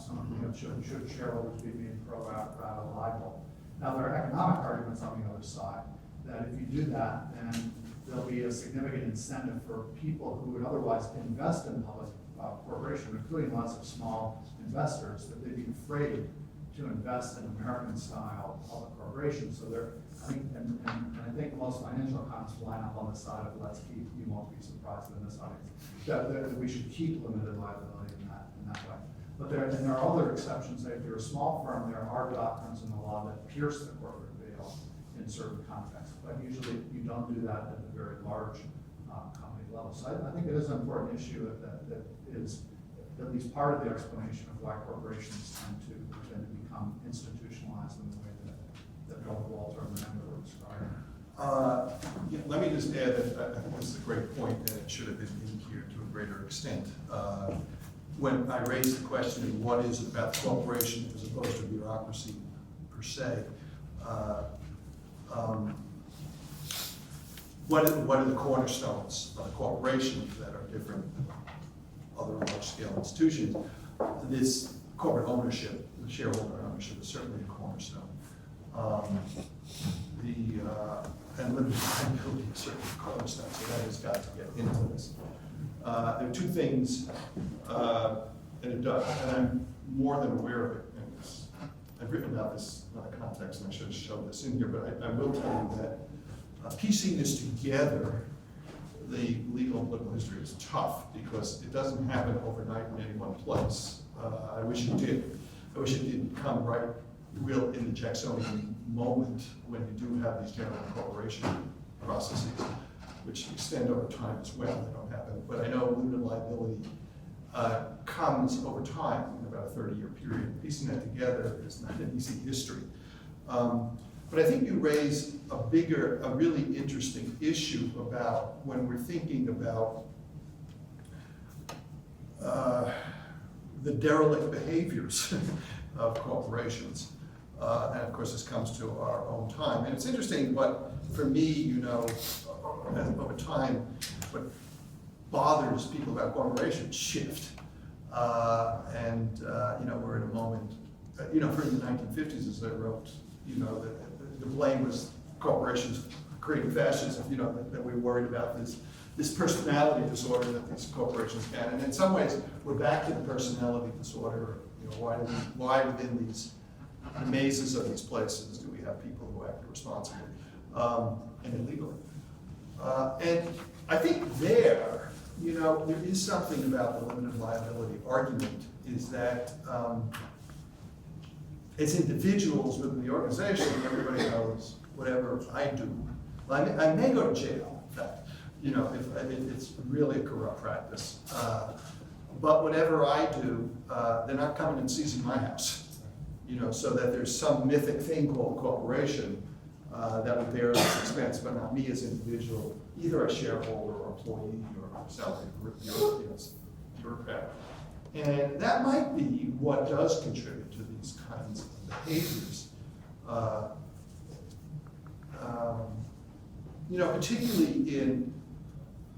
S10: should shareholders be made pro rata liable. Now, there are economic arguments on the other side, that if you do that, then there'll be a significant incentive for people who would otherwise invest in public corporation, including lots of small investors, that they'd be afraid to invest in American-style public corporations. So I think most financial economists line up on the side of you won't be surprised in this audience, that we should keep limited liability in that way. But there are other exceptions. If you're a small firm, there are doctrines in the law that pierce the corporate veil in certain contexts. But usually you don't do that at the very large company level. So I think it is an important issue that is at least part of the explanation of why corporations tend to become institutionalized in the way that both Walter and Randall were describing.
S1: Yeah, let me just add that I think this is a great point, and it should have been in here to a greater extent. When I raised the question of what is it about the corporation as opposed to bureaucracy per se, what are the cornerstones of the corporation that are different than other large-scale institutions? This corporate ownership, the shareholder ownership, is certainly a cornerstone. And limited liability is certainly a cornerstone, so that has got to get into this. There are two things, and it does, and I'm more than aware of it. And I've written about this in other contexts, and I should have shown this in here, but I will tell you that piecing this together, the legal and political history is tough because it doesn't happen overnight in any one place. I wish it did. I wish it didn't come right real in the Jacksonian moment when you do have these general incorporation processes, which extend over time as well. They don't happen. But I know limited liability comes over time in about a 30-year period. Piecing that together is not an easy history. But I think you raise a really interesting issue about when we're thinking about the derelict behaviors of corporations. And of course, this comes to our own time. And it's interesting, but for me, over time, what bothers people about corporations shift. We're in a moment, for in the 1950s, as I wrote, the blame was corporations creating fascism, that we were worried about this personality disorder that these corporations can. And in some ways, we're back to the personality disorder. Why within these mazes of these places do we have people who act responsibly and illegally? And I think there is something about the limited liability argument, is that as individuals within the organization, everybody knows whatever I do. I may go to jail, in fact, if it's really a corrupt practice. But whatever I do, they're not coming and seizing my house. So that there's some mythic thing called corporation that would bear this expense, but not me as an individual, either a shareholder or employee or salary bureaucrat. And that might be what does contribute to these kinds of behaviors. Particularly in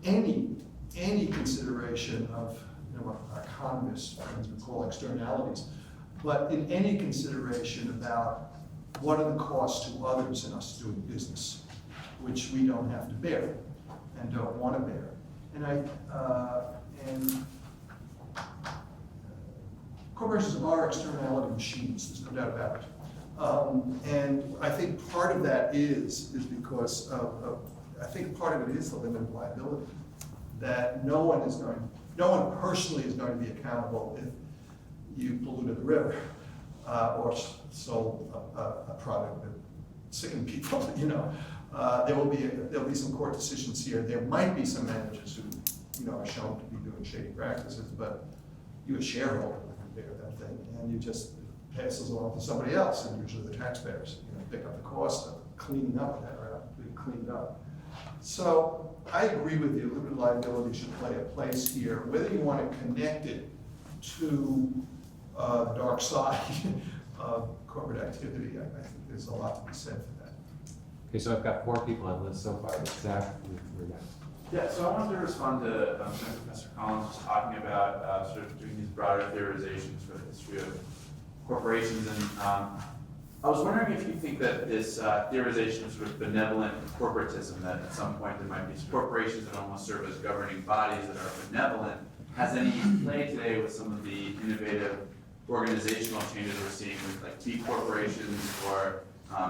S1: any consideration of what economists friends would call externalities, but in any consideration about what are the costs to others in us doing business, which we don't have to bear and don't want to bear. And corporations are externality machines, there's no doubt about it. And I think part of that is because I think part of it is the limited liability, that no one personally is going to be accountable if you polluted the river or sold a product that sickened people,
S7: There'll be some court decisions here. There might be some managers who, are shown to be doing shady practices, but you as shareholder would bear that thing, and you just passes it on to somebody else, and usually the taxpayers, pick up the cost of cleaning up that, right, being cleaned up. So I agree with you, limited liability should play a place here. Whether you want to connect it to the dark side of corporate activity, I think there's a lot to be said for that.
S3: Okay, so I've got 4 people on the list so far. Zach, we're next.
S5: Yeah, so I wanted to respond to Professor Collins was talking about sort of doing these broader theorizations for the history of corporations. And I was wondering if you think that this theorization of sort of benevolent corporatism, that at some point there might be corporations that almost serve as governing bodies that are benevolent, has any play today with some of the innovative organizational changes we're seeing with like T corporations or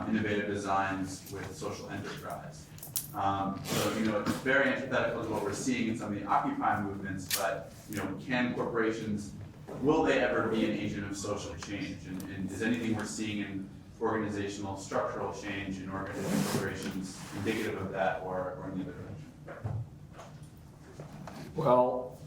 S5: innovative designs with social enterprise. So, it's very antithetical to what we're seeing in some of the Occupy movements, but, can corporations, will they ever be an agent of social change? And is anything we're seeing in organizational structural change in corporations indicative of that or in the other direction?
S2: Well,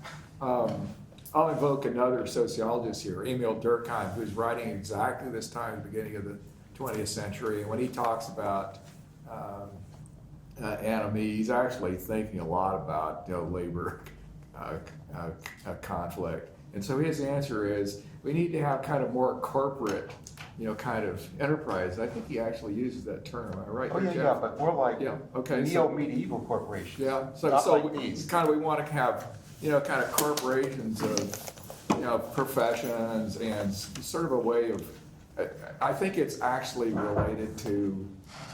S2: I'll invoke another sociologist here, Emil Durkheim, who's writing exactly this time at the beginning of the 20th century. And when he talks about enemy, he's actually thinking a lot about labor conflict. And so his answer is, we need to have kind of more corporate, kind of enterprise. I think he actually uses that term, am I right?
S11: Oh,
S2: Jeff?
S11: yeah, but more like
S2: okay,
S11: neo-medieval corporations.
S2: Yeah, so
S11: Not like
S2: we
S11: these.
S2: we want to have, kind of corporations of, professions and sort of a way of, I think it's actually related to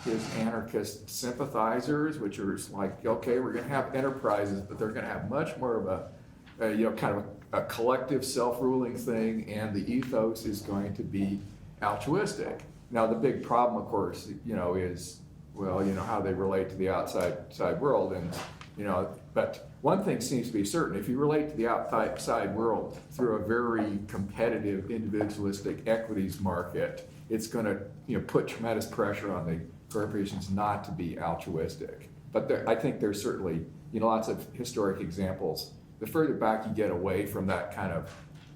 S2: his anarchist sympathizers, which are like, okay, we're going to have enterprises, but they're going to have much more of a kind of a collective self-ruling thing, and the ethos is going to be altruistic. Now, the big problem, of course, is, well, how they relate to the outside world, and, but one thing seems to be certain: if you relate to the outside world through a very competitive, individualistic equities market, it's going to, put tremendous pressure on the corporations not to be altruistic. But I think there's certainly, lots of historic examples. The further back you get away from that kind of,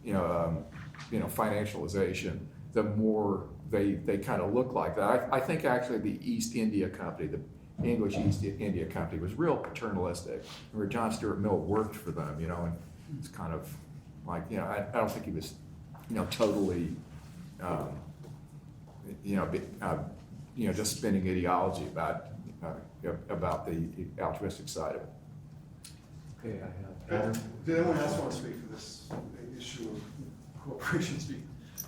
S2: financialization, the more they kind of look like that. I think actually the East India Company, the English East India Company, was real paternalistic, where John Stuart Mill worked for them, and it's kind of like, I don't think he was, totally, just spinning ideology about the altruistic side of it.
S3: Okay, I have Adam.
S7: Did anyone else want to speak to this issue of corporations being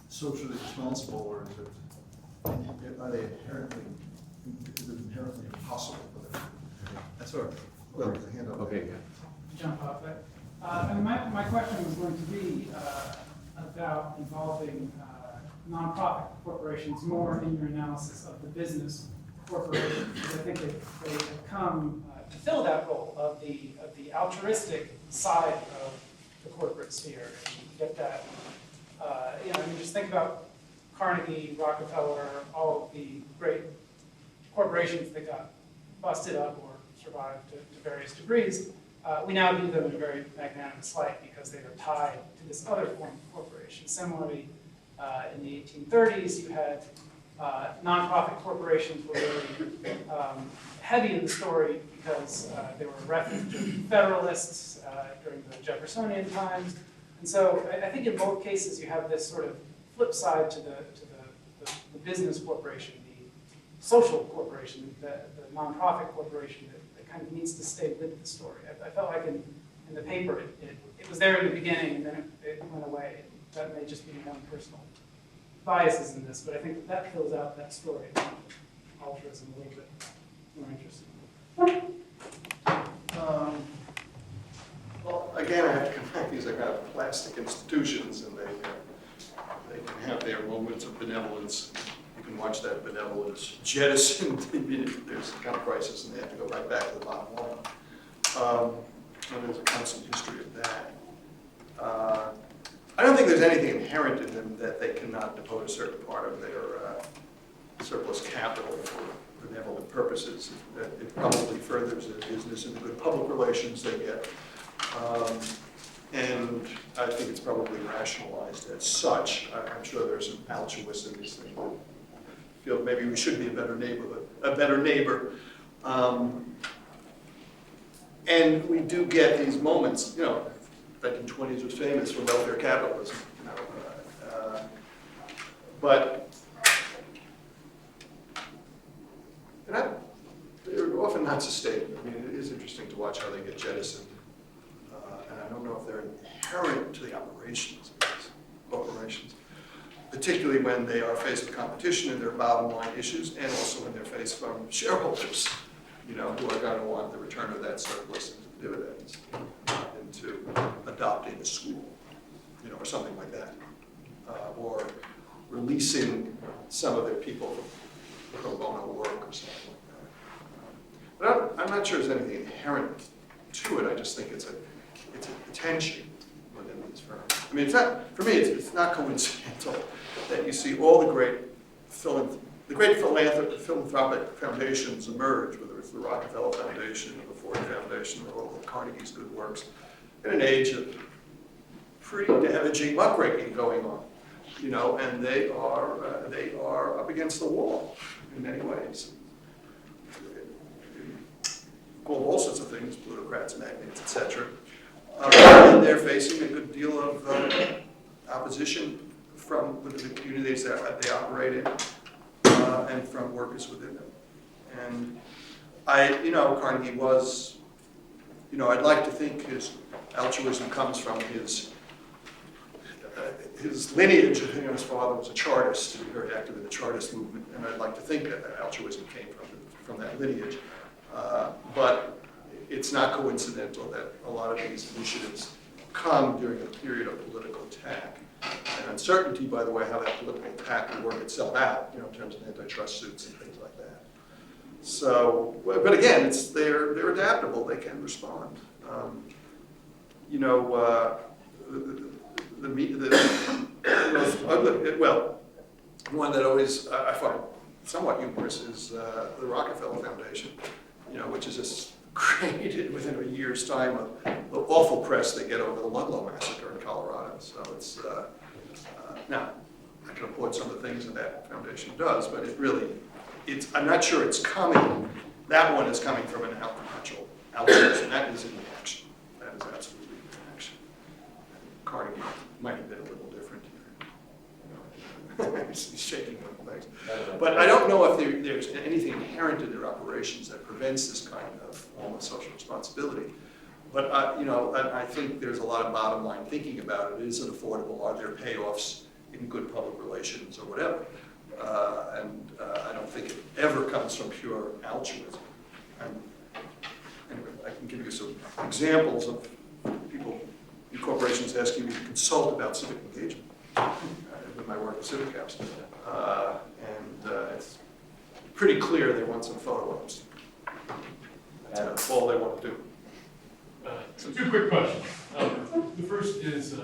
S7: socially responsible, or are they inherently impossible for them? That's sort of, well, the hand up.
S3: Okay, yeah.
S12: Jump off it. And my question was going to be about involving nonprofit corporations more in your analysis of the business corporation, because I think they have come to fill that role of the altruistic side of the corporate sphere. And you get that, just think about Carnegie, Rockefeller, all of the great corporations that got busted up or survived to various degrees. We now view them in a very magnanimous light because they are tied to this other form of corporation. Similarly, in the 1830s, you had nonprofit corporations were really heavy in the story because they were a refuge of Federalists during the Jeffersonian times. And so I think in both cases you have this sort of flip side to the business corporation, the social corporation, the nonprofit corporation that kind of needs to stay with the story. I felt like in the paper it was there in the beginning and then it went away. That may just be my own personal biases in this, but I think that fills out that story of altruism a little bit more interesting.
S7: Well, again, I have to come back, these are kind of plastic institutions, and they can have their moments of benevolence. You can watch that benevolence jettisoned. There's a kind of crisis, and they have to go right back to the bottom line. And there's a constant history of that. I don't think there's anything inherent in them that they cannot devote a certain part of their surplus capital for benevolent purposes. That it probably furthers their business and the good public relations they get. And I think it's probably rationalized as such. I'm sure there's some altruists in this thing that feel maybe we should be a better neighbor. And we do get these moments, you know, 1920s was famous for welfare capitalism, you know. But they're often not sustained. I mean, it is interesting to watch how they get jettisoned. And I don't know if they're inherent to the operations of these corporations, particularly when they are faced with competition and their bottom line issues, and also when they're faced from shareholders, you know, who are going to want the return of that surplus into dividends, into adopting a school, you know, or something like that, or releasing some of their people from pro bono work or something like that. But I'm not sure there's anything inherent to it. I just think it's a tension within these firms. I mean, it's not, for me, it's not coincidental that you see all the great philanthropic foundations emerge, whether it's the Rockefeller Foundation or the Ford Foundation or all of Carnegie's good works, in an age of pretty damaging muckraking going on, you know, and they are up against the wall in many ways. Called all sorts of things, plutocrats, magnates, etc. And they're facing a good deal of opposition from the communities that they operate in, and from workers within them. And Carnegie was, I'd like to think his altruism comes from his lineage. I think his father was a Chartist, very active in the Chartist movement, and I'd like to think that altruism came from that lineage. But it's not coincidental that a lot of these initiatives come during a period of political attack. And uncertainty, by the way, how that political attack will work itself out, in terms of antitrust suits and things like that. So, but again, they're adaptable. They can respond. One that always I find somewhat humorous is the Rockefeller Foundation, which is just created within a year's time of the awful press they get over the Ludlow massacre in Colorado. So it's now I can applaud some of the things that foundation does, but I'm not sure it's coming. That one is coming from an natural altruism. That is in action. That is absolutely in action. Carnegie might have been a little different here. He's shaking one legs. But I don't know if there's anything inherent in their operations that prevents this kind of almost social responsibility. But I think there's a lot of bottom line thinking about it. Is it affordable? Are there payoffs in good public relations or whatever? And I don't think it ever comes from pure altruism. Anyway, I can give you some examples of people in corporations asking me to consult about civic engagement with my work with Civic Caps. It's pretty clear they want some photo ops. That's all they want to do.
S11: So two quick questions. The first is,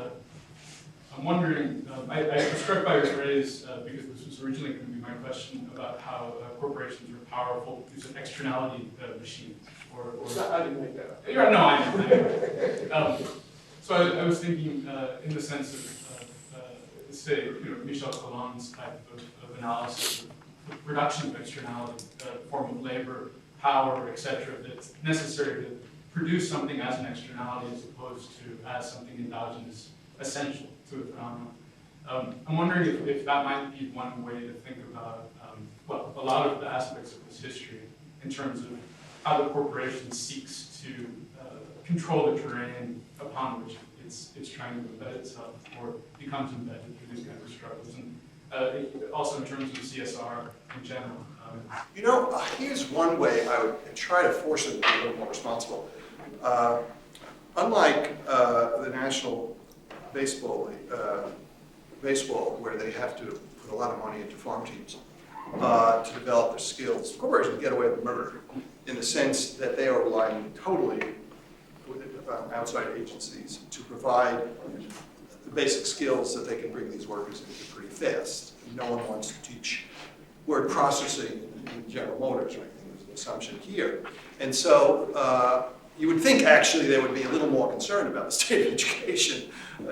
S11: I'm wondering, I was struck by your phrase, because this was originally going to be my question about how corporations are powerful. These are externality machines.
S1: I didn't make that up.
S11: No, I know. So I was thinking in the sense of, say, Michel Colon's type of analysis of reduction of externality, form of labor, power, etc., that's necessary to produce something as an externality as opposed to as something endogenous, essential to a phenomenon. I'm wondering if that might be one way to think about, a lot of the aspects of this history in terms of how the corporation seeks to control the terrain upon which it's trying to embed itself or becomes embedded through these kinds of struggles. And also in terms of CSR in general.
S7: Here's one way I would try to force it to be a little more responsible. Unlike the National Baseball, where they have to put a lot of money into farm teams to develop their skills, corporations get away with murder in the sense that they are relying totally on outside agencies to provide the basic skills that they can bring these workers into pretty fast. No one wants to teach word processing
S1: in General Motors, right? There's an assumption here. And so you would think actually they would be a little more concerned about the state of education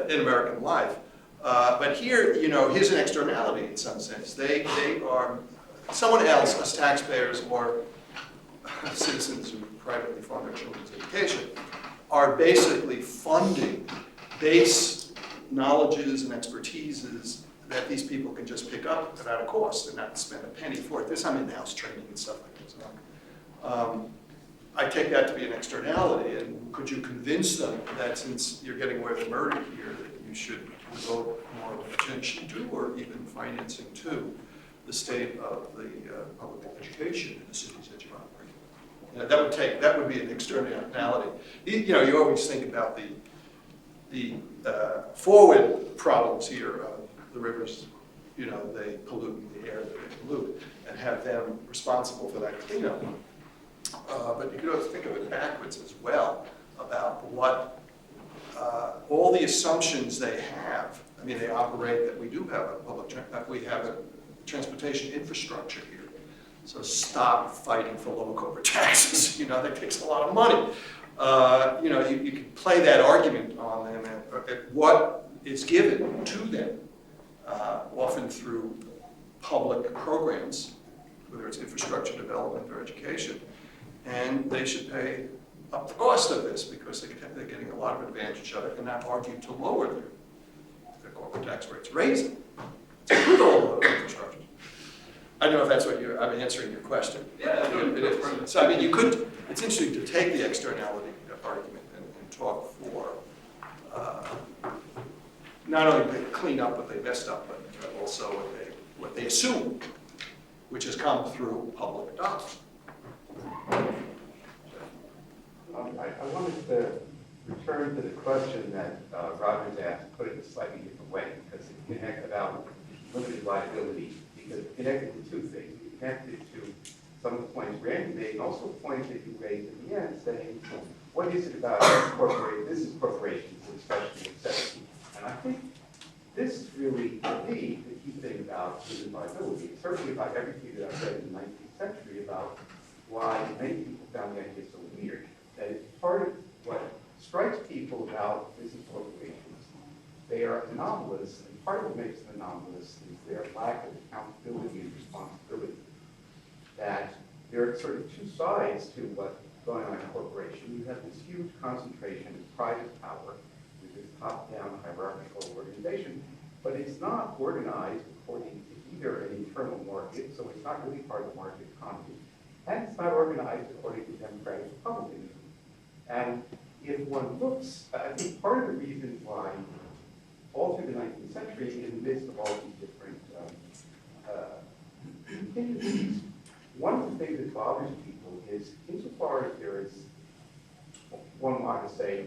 S1: in American life. But here, you know, here's an externality in some sense. They are, someone else, us taxpayers or citizens who privately fund their children's education, are basically funding base knowledges and expertises that these people can just pick up without a cost and not spend a penny for it. There's some in-house training and stuff like this. I take that to be an externality, and could you convince them that since you're getting away with murder here, that you should devote more attention to, or even financing to, the state of the public education in the cities that you operate? You know, that would be an externality. You know, you always think about the forward problems here. The rivers, you know, they pollute the air that they pollute, and have them responsible for that cleanup. But you could also think of it backwards as well, about what all the assumptions they have. I mean, they operate that we do have we have a transportation infrastructure here. So stop fighting for low corporate taxes. You know, that takes a lot of money. You know, you can play that argument on them at what is given to them, often through public programs, whether it's infrastructure development or education. And they should pay up the cost of this because they're getting a lot of advantage of it, and not argue to lower their corporate tax rates. Raise it. With all of those infrastructures. I don't know if that's what I'm answering your question.
S5: Yeah,
S1: it is. So I mean, it's interesting to take the externality argument and talk for not only they clean up what they messed up, but also what they assume, which has come through public dollars.
S13: I wanted to return to the question that Rogers asked, put it a slightly different way, because it connected about limited liability, because it connected to two things. It connected to some of the points Randy made, and also points that you raised at the end, saying, what is it about business corporations, especially, etc. And I think this is really, for me, the key thing about limited liability. It's certainly about everything that I've read in the 19th century about why many people found the idea so weird. That it's part of what strikes people about business corporations. They are anomalous, and part of what makes them anomalous is their lack of accountability and responsibility. That there are sort of two sides to what's going on in a corporation. You have this huge concentration of private power with this top-down hierarchical organization, but it's not organized according to either an internal market, so it's not really part of the market economy, and it's not organized according to democratic republicanism. And if one looks, I think part of the reason why all through the 19th century, in the midst of all these different contingencies, one of the things that bothers people is, insofar as there is, one might say,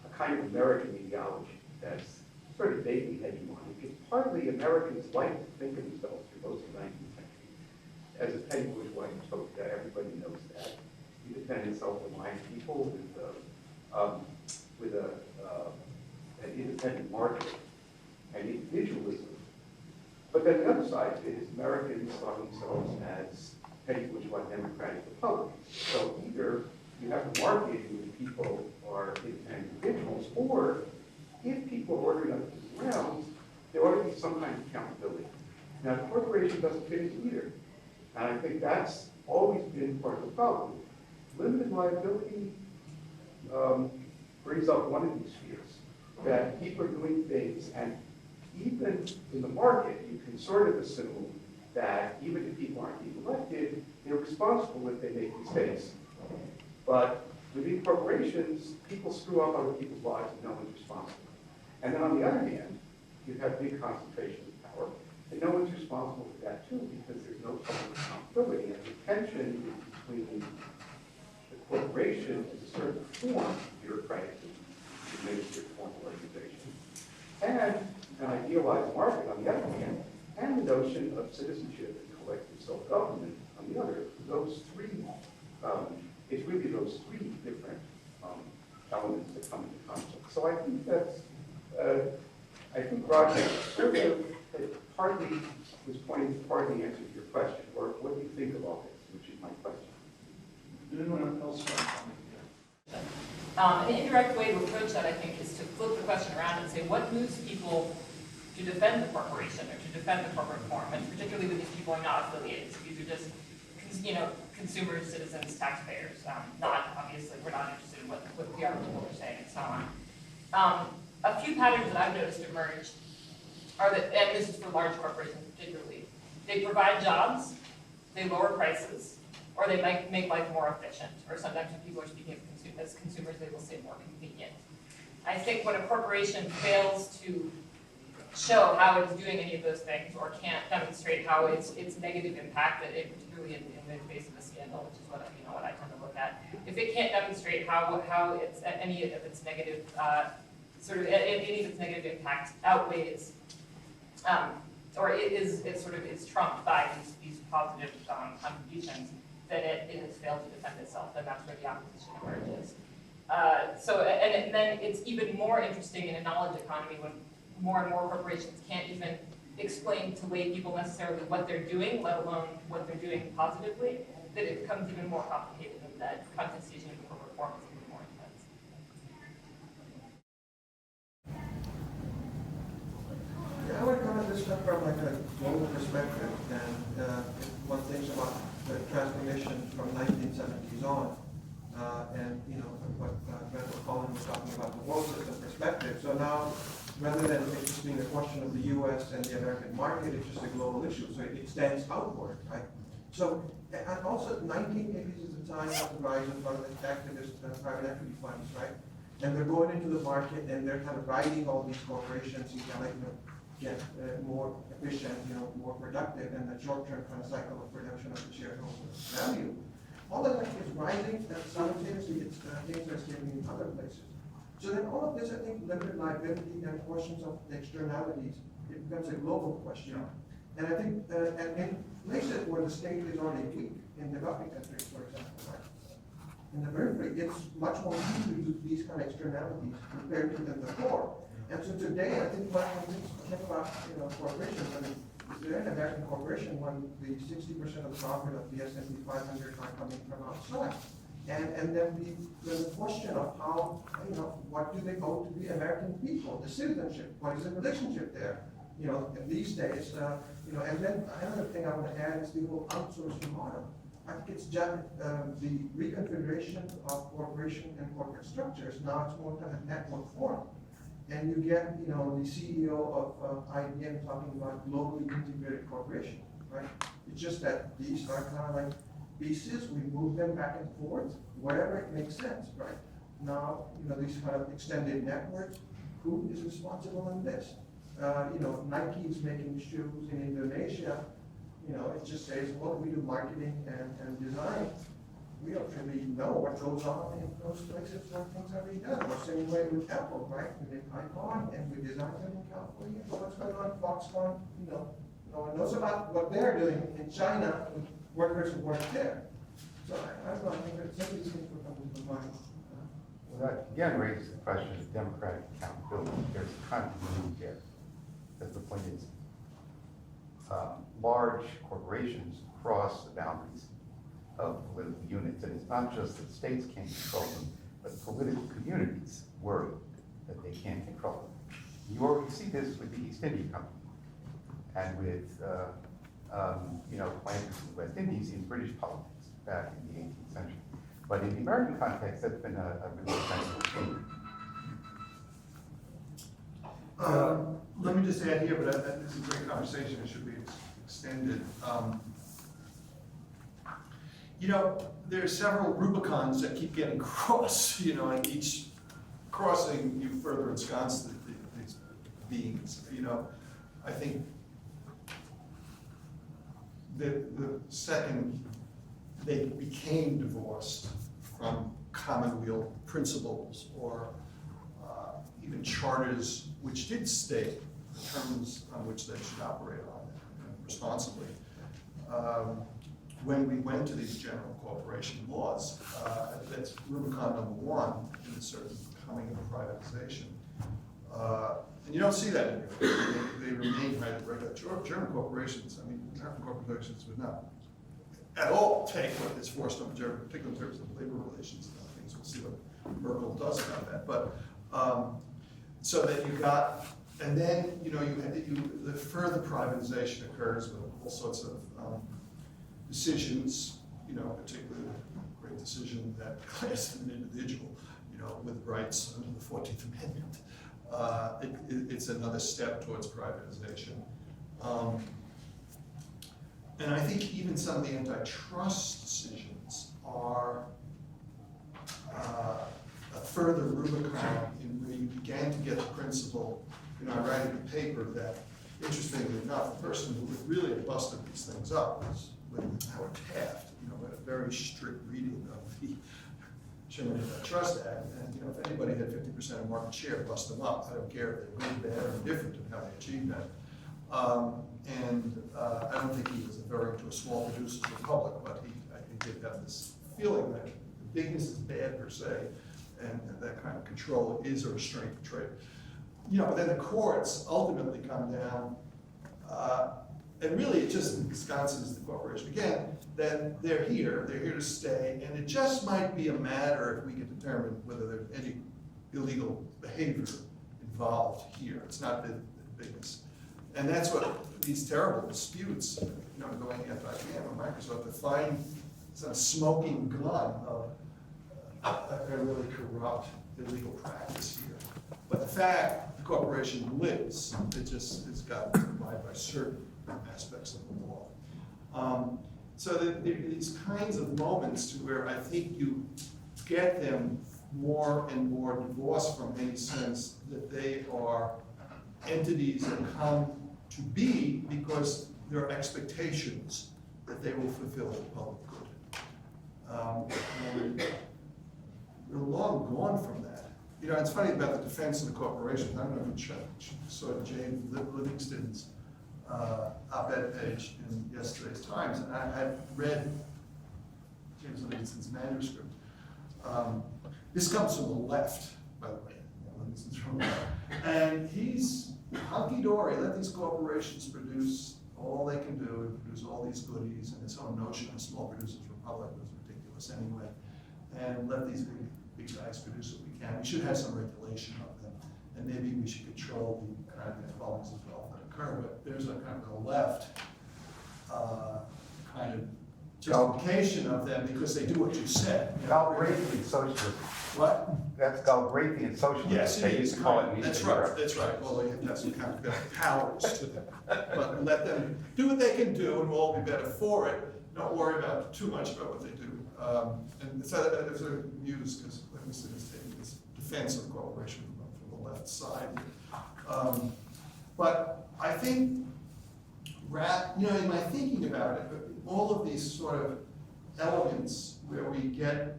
S13: a kind of American ideology that's sort of vaguely hegemonic, it's partly Americans like to think of themselves through most of the 19th century as a petty bourgeois utopia. Everybody knows that. Independent, self-reliant people with an independent market and individualism. But then the other side of it is Americans saw themselves as petty bourgeois democratic republics. So either you have a market in which people are independent individuals, or if people are organized around, there ought to be some kind of accountability. Now, the corporation doesn't fit into either. And I think that's always been part of the problem. Limited liability brings up one of these fears, that people are doing things, and even in the market, you can sort of assume that even if people aren't being elected, they're responsible if they make mistakes. But within corporations, people screw up other people's lives and no one's responsible. And then on the other hand, you have big concentration of power, and no one's responsible for that too, because there's no public accountability. And the tension is between the corporation as a certain form of bureaucratic administrative form of organization, and an idealized market on the other hand, and the notion of citizenship and collective self-government on the other. Those three, it's really those three different elements that come into conflict. So I think that's, I think Roger sort of partly was pointing to part of the answer to your question, or what do you think of all this, which is my question.
S10: Did anyone else want to comment?
S14: An indirect way to approach that, I think, is to flip the question around and say, what moves people to defend the corporation or to defend the corporate form? And particularly when these people are not affiliated. So these are just, consumers, citizens, taxpayers. Not, obviously, we're not interested in what PR people are saying and so on. A few patterns that I've noticed emerge are that, and this is for large corporations particularly, they provide jobs, they lower prices, or they might make life more efficient, or sometimes when people are speaking as consumers, they will say more convenient. I think when a corporation fails to show how it's doing any of those things, or can't demonstrate how its negative impact, particularly in the face of a scandal, which is what I tend to look at, if it can't demonstrate how it's any of its negative any of its negative impact outweighs, or is trumped by these positive contributions, then it has failed to defend itself, and that's where the opposition emerges. Then it's even more interesting in a knowledge economy when more and more corporations can't even explain to lay people necessarily what they're doing, let alone what they're doing positively, that it becomes even more complicated, and that contestation of corporate form is even more intense.
S7: Yeah, I would come at this stuff from like a global perspective, and one thinks about the transformation from 1970s on, and what Randall Collins was talking about, the world system perspective. So now, rather than it just being a question of the U.S. and the American market, it's just a global issue. So it extends outward, right? So, and also the 1980s is the time of the rise of activist private equity funds, right? And they're going into the market and they're kind of riding all these corporations. You kind of get more efficient, more productive, and the short-term kind of cycle of production of the shareholder value. All of that is rising, and simultaneously it's things are scaling in other places. So then all of this, I think, limited liability and questions of externalities, it becomes a global question. And I think, and in places where the state is already weak, in developing countries, for example, right? In the periphery, it's much more easy to do these kind of externalities compared to in the core. And so today, I think when we think about corporations, I mean, if they're an American corporation when the 60% of the profit of the S&P 500 are coming from outside. And then the question of how, what do they owe to the American people, the citizenship, what is the relationship there? In these days, and then another thing I want to add is the whole outsourcing model. I think it's just the reconfiguration of corporation and corporate structures. Now it's more kind of network form. And you get, the CEO of IBM talking about globally integrated corporation, right? It's just that these are kind of like pieces, we move them back and forth, wherever it makes sense, right? Now, these kind of extended networks, who is responsible in this? Nike is making shoes in Indonesia, it just says, well, we do marketing and design. We don't really know what goes on in those places where things are being done. The same way with Apple, right? We did iPhone and we designed them in California. But what's going on in Foxconn? No one knows about what they're doing in China with workers who work there. So I don't know, I think that some of these things will come into mind.
S13: Well, that again raises the question of democratic accountability. There's a continuity there. Because the point is, large corporations cross the boundaries of political units, and it's not just that states can't control them, but political communities worry that they can't control them. You already see this with the East India Company, and with planters in the West Indies in British politics back in the 18th century. But in the American context, that's been a really central theme.
S7: Let me just add here, but this is a great conversation, it should be extended. There are several Rubicons that keep getting crossed, and each crossing you further ensconce these beings. I think the second they became divorced from commonweal principles or even charters which did state the terms on which they should operate on responsibly. When we went to these general corporation laws, that's Rubicon number one in the certain coming of privatization. And you don't see that anymore. They remain highly regulated. German corporations, I mean, American corporations would not at all take what is forced on Germany, particularly in terms of labor relations and other things. We'll see what Merkel does about that. But so that you got, and then the further privatization occurs with all sorts of decisions. Particularly the great decision that declares an individual, with rights under the 14th Amendment. It's another step towards privatization. And I think even some of the antitrust decisions are a further Rubicon in where you began to get the principle. I write in the paper that, interestingly enough, the person who really busted these things up was Howard Taft, with a very strict reading of the German Antitrust Act. And if anybody had 50% of market share, bust them up. I don't care if they're good, bad, or indifferent in how they achieved that. I don't think he was averring to a small producers republic, but I think did have this feeling that bigness is bad per se, and that kind of control is a restraint of trade. But then the courts ultimately come down, and really it just ensconces the corporation again. Then they're here to stay, and it just might be a matter if we can determine whether there's any illegal behavior involved here. It's not the biggest. And that's what these terrible disputes, going against IBM or Microsoft, to find some smoking gun of a really corrupt illegal practice here. But the fact the corporation lives, it just has got to abide by certain aspects of the law. So there are these kinds of moments to where I think you get them more and more divorced from any sense that they are entities that come to be because there are expectations that they will fulfill the public good. And we're long gone from that. It's funny about the defense of the corporation. I don't know if you saw James Livingston's op-ed page in yesterday's Times, and I had read James Livingston's manuscript. This comes from the left, by the way. Livingston's from the left. And he's hunky-dory, let these corporations produce all they can do and produce all these goodies, and his own notion of small producers republic was ridiculous anyway. And let these big guys produce what we can. We should have some regulation of them, and maybe we should control the kind of inequalities as well that occur. But there's a kind of a left kind of justification of them because they do what you said.
S13: Galbraithian socialism.
S7: What?
S13: That's Galbraithian socialism.
S7: Yes,
S13: They
S7: it
S13: used
S7: is.
S13: to call it
S7: That's
S13: Eastern
S7: right.
S13: Europe.
S7: That's right. Well, they have some kind of powers to them, but let them do what they can do, and we'll all be better for it. Don't worry about too much about what they do. And so that was amused because Livingston is taking this defense of the corporation from the left side. But I think, in my thinking about it, all of these sort of elements where we get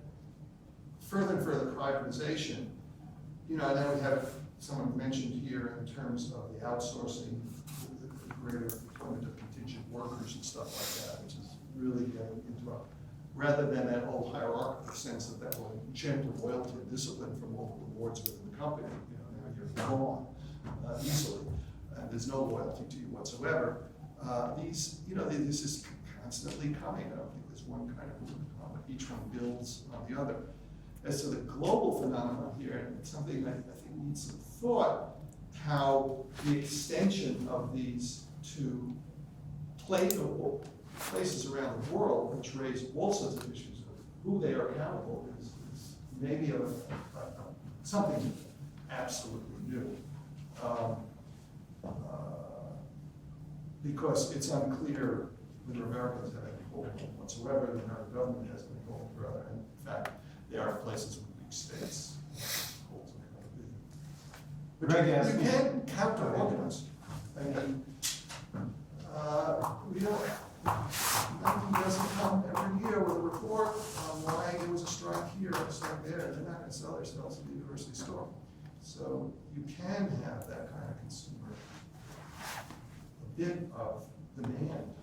S7: further and further privatization, and then we have someone mentioned here in terms of the outsourcing, the greater deployment of contingent workers and stuff like that, which is really getting into a, rather than that whole hierarchical sense of that will engender loyalty and discipline from all the rewards within the company. Now you're gone easily, and there's no loyalty to you whatsoever. This is constantly coming. I don't think there's one kind of Rubicon, but each one builds on the other. As to the global phenomenon here, and it's something that I think needs some thought, how the extension of these to places around the world, which raise all sorts of issues of who they are accountable, is maybe something absolutely new. Because it's unclear whether Americans have any hold whatsoever, the American government has any hold whatsoever, and in fact, there are places with big states holds but you can counter organize. I mean, nothing doesn't come every year with a report on why there was a strike here or a strike there. They're not going to sell themselves at the university store. So you can have that kind of consumer, a bit of demand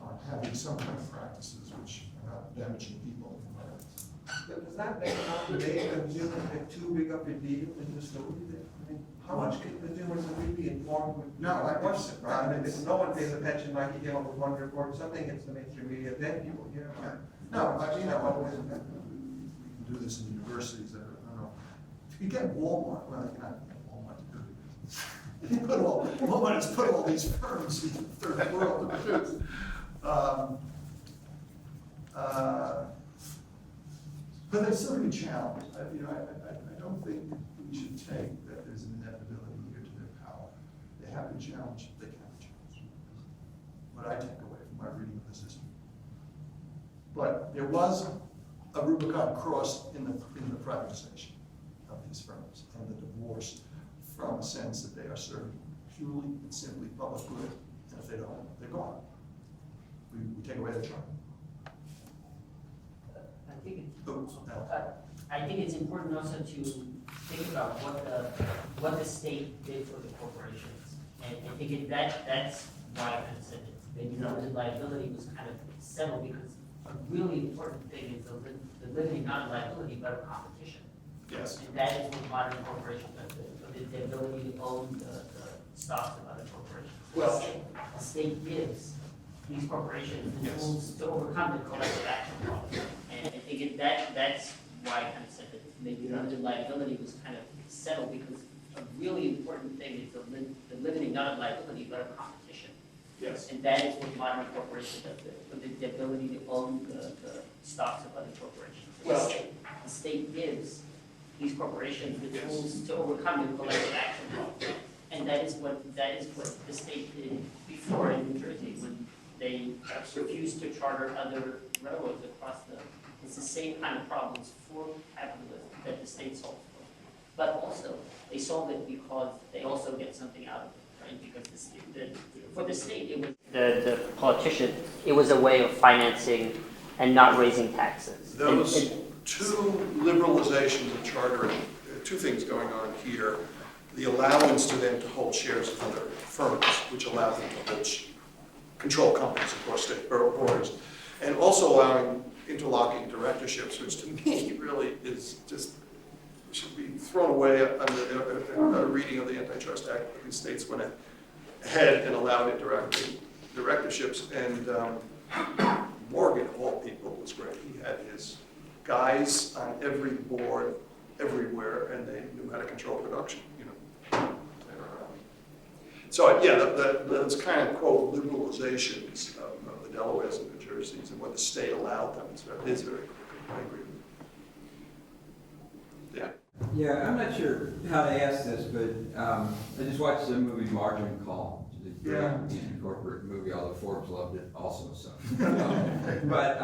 S7: on having some kind of practices which are not damaging people and environments. Does that make consumers get too big up a deal in the story there? I mean, how much can consumers really be informed? No, I wasn't, right? If no one pays attention, like you came up with one report, something hits the mainstream media, then people hear about it. No, I mean, we can do this in universities, I don't know. If you get Walmart, well, you cannot get Walmart to do it. You put Walmart has put all these firms in the third world to produce. But they still be challenged. I don't think we should take that there's an inevitability here to their power. They have been challenged, they can be challenged. What I take away from my reading of this history. But there was a Rubicon crossed in the privatization of these firms and the divorce from a sense that they are serving purely and simply public good, and if they don't, they're gone. We take away the charm.
S8: I think it's important also to think about what the state did for the corporations. And I think that's why I kind of said it. Maybe limited liability was kind of settled because a really important thing is the limiting not liability but of competition.
S7: Yes.
S8: And that is what modern corporations have, the ability to own the stocks of other corporations.
S7: Well,
S8: the state gives these corporations the tools to overcome the collective action law. And I think that's why I kind of said that maybe limited liability was kind of settled because a really important thing is the limiting not of liability but of competition.
S7: Yes.
S8: And that is what modern corporations have, the ability to own the stocks of other corporations.
S7: Well,
S8: the state gives these corporations the tools to overcome the collective action law. And that is what the state did before in New Jersey when they refused to charter other railroads across it's the same kind of problems for capitalism that the state solved for. But also, they solve it because they also get something out of it, right? Because for the state, it was the politician, it was a way of financing and not raising taxes.
S7: Those two liberalizations of chartering, two things going on here. The allowance to them to hold shares of other firms, which allows them to hold control companies across state borders, and also allowing interlocking directorships, which to me really is just, should be thrown away under a reading of the Antitrust Act. The states went ahead and allowed directorships, and Morgan, of all people, was great. He had his guys on every board, everywhere, and they knew how to control production, So yeah, those kind of, quote, liberalizations of the Delawares and New Jerseys and what the state allowed them is very critical. I agree with you. Yeah.
S15: Yeah, I'm not sure how to ask this, but I just watched the movie Margin Call, which is a great corporate movie, although Forbes loved it also. So, but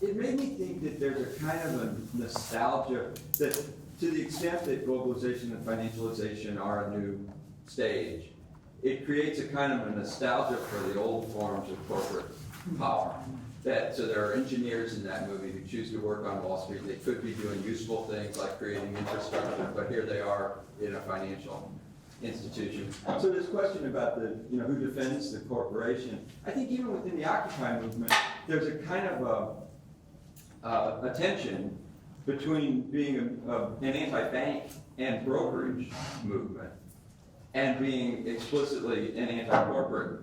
S15: it made me think that there's a kind of a nostalgia that, to the extent that globalization and financialization are a new stage, it creates a kind of a nostalgia for the old forms of corporate power. So there are engineers in that movie who choose to work on Wall Street. They could be doing useful things like creating infrastructure, but here they are in a financial institution. So this question about who defends the corporation, I think even within the Occupy movement, there's a kind of a tension between being an anti-bank and brokerage movement and being explicitly an anti-corporate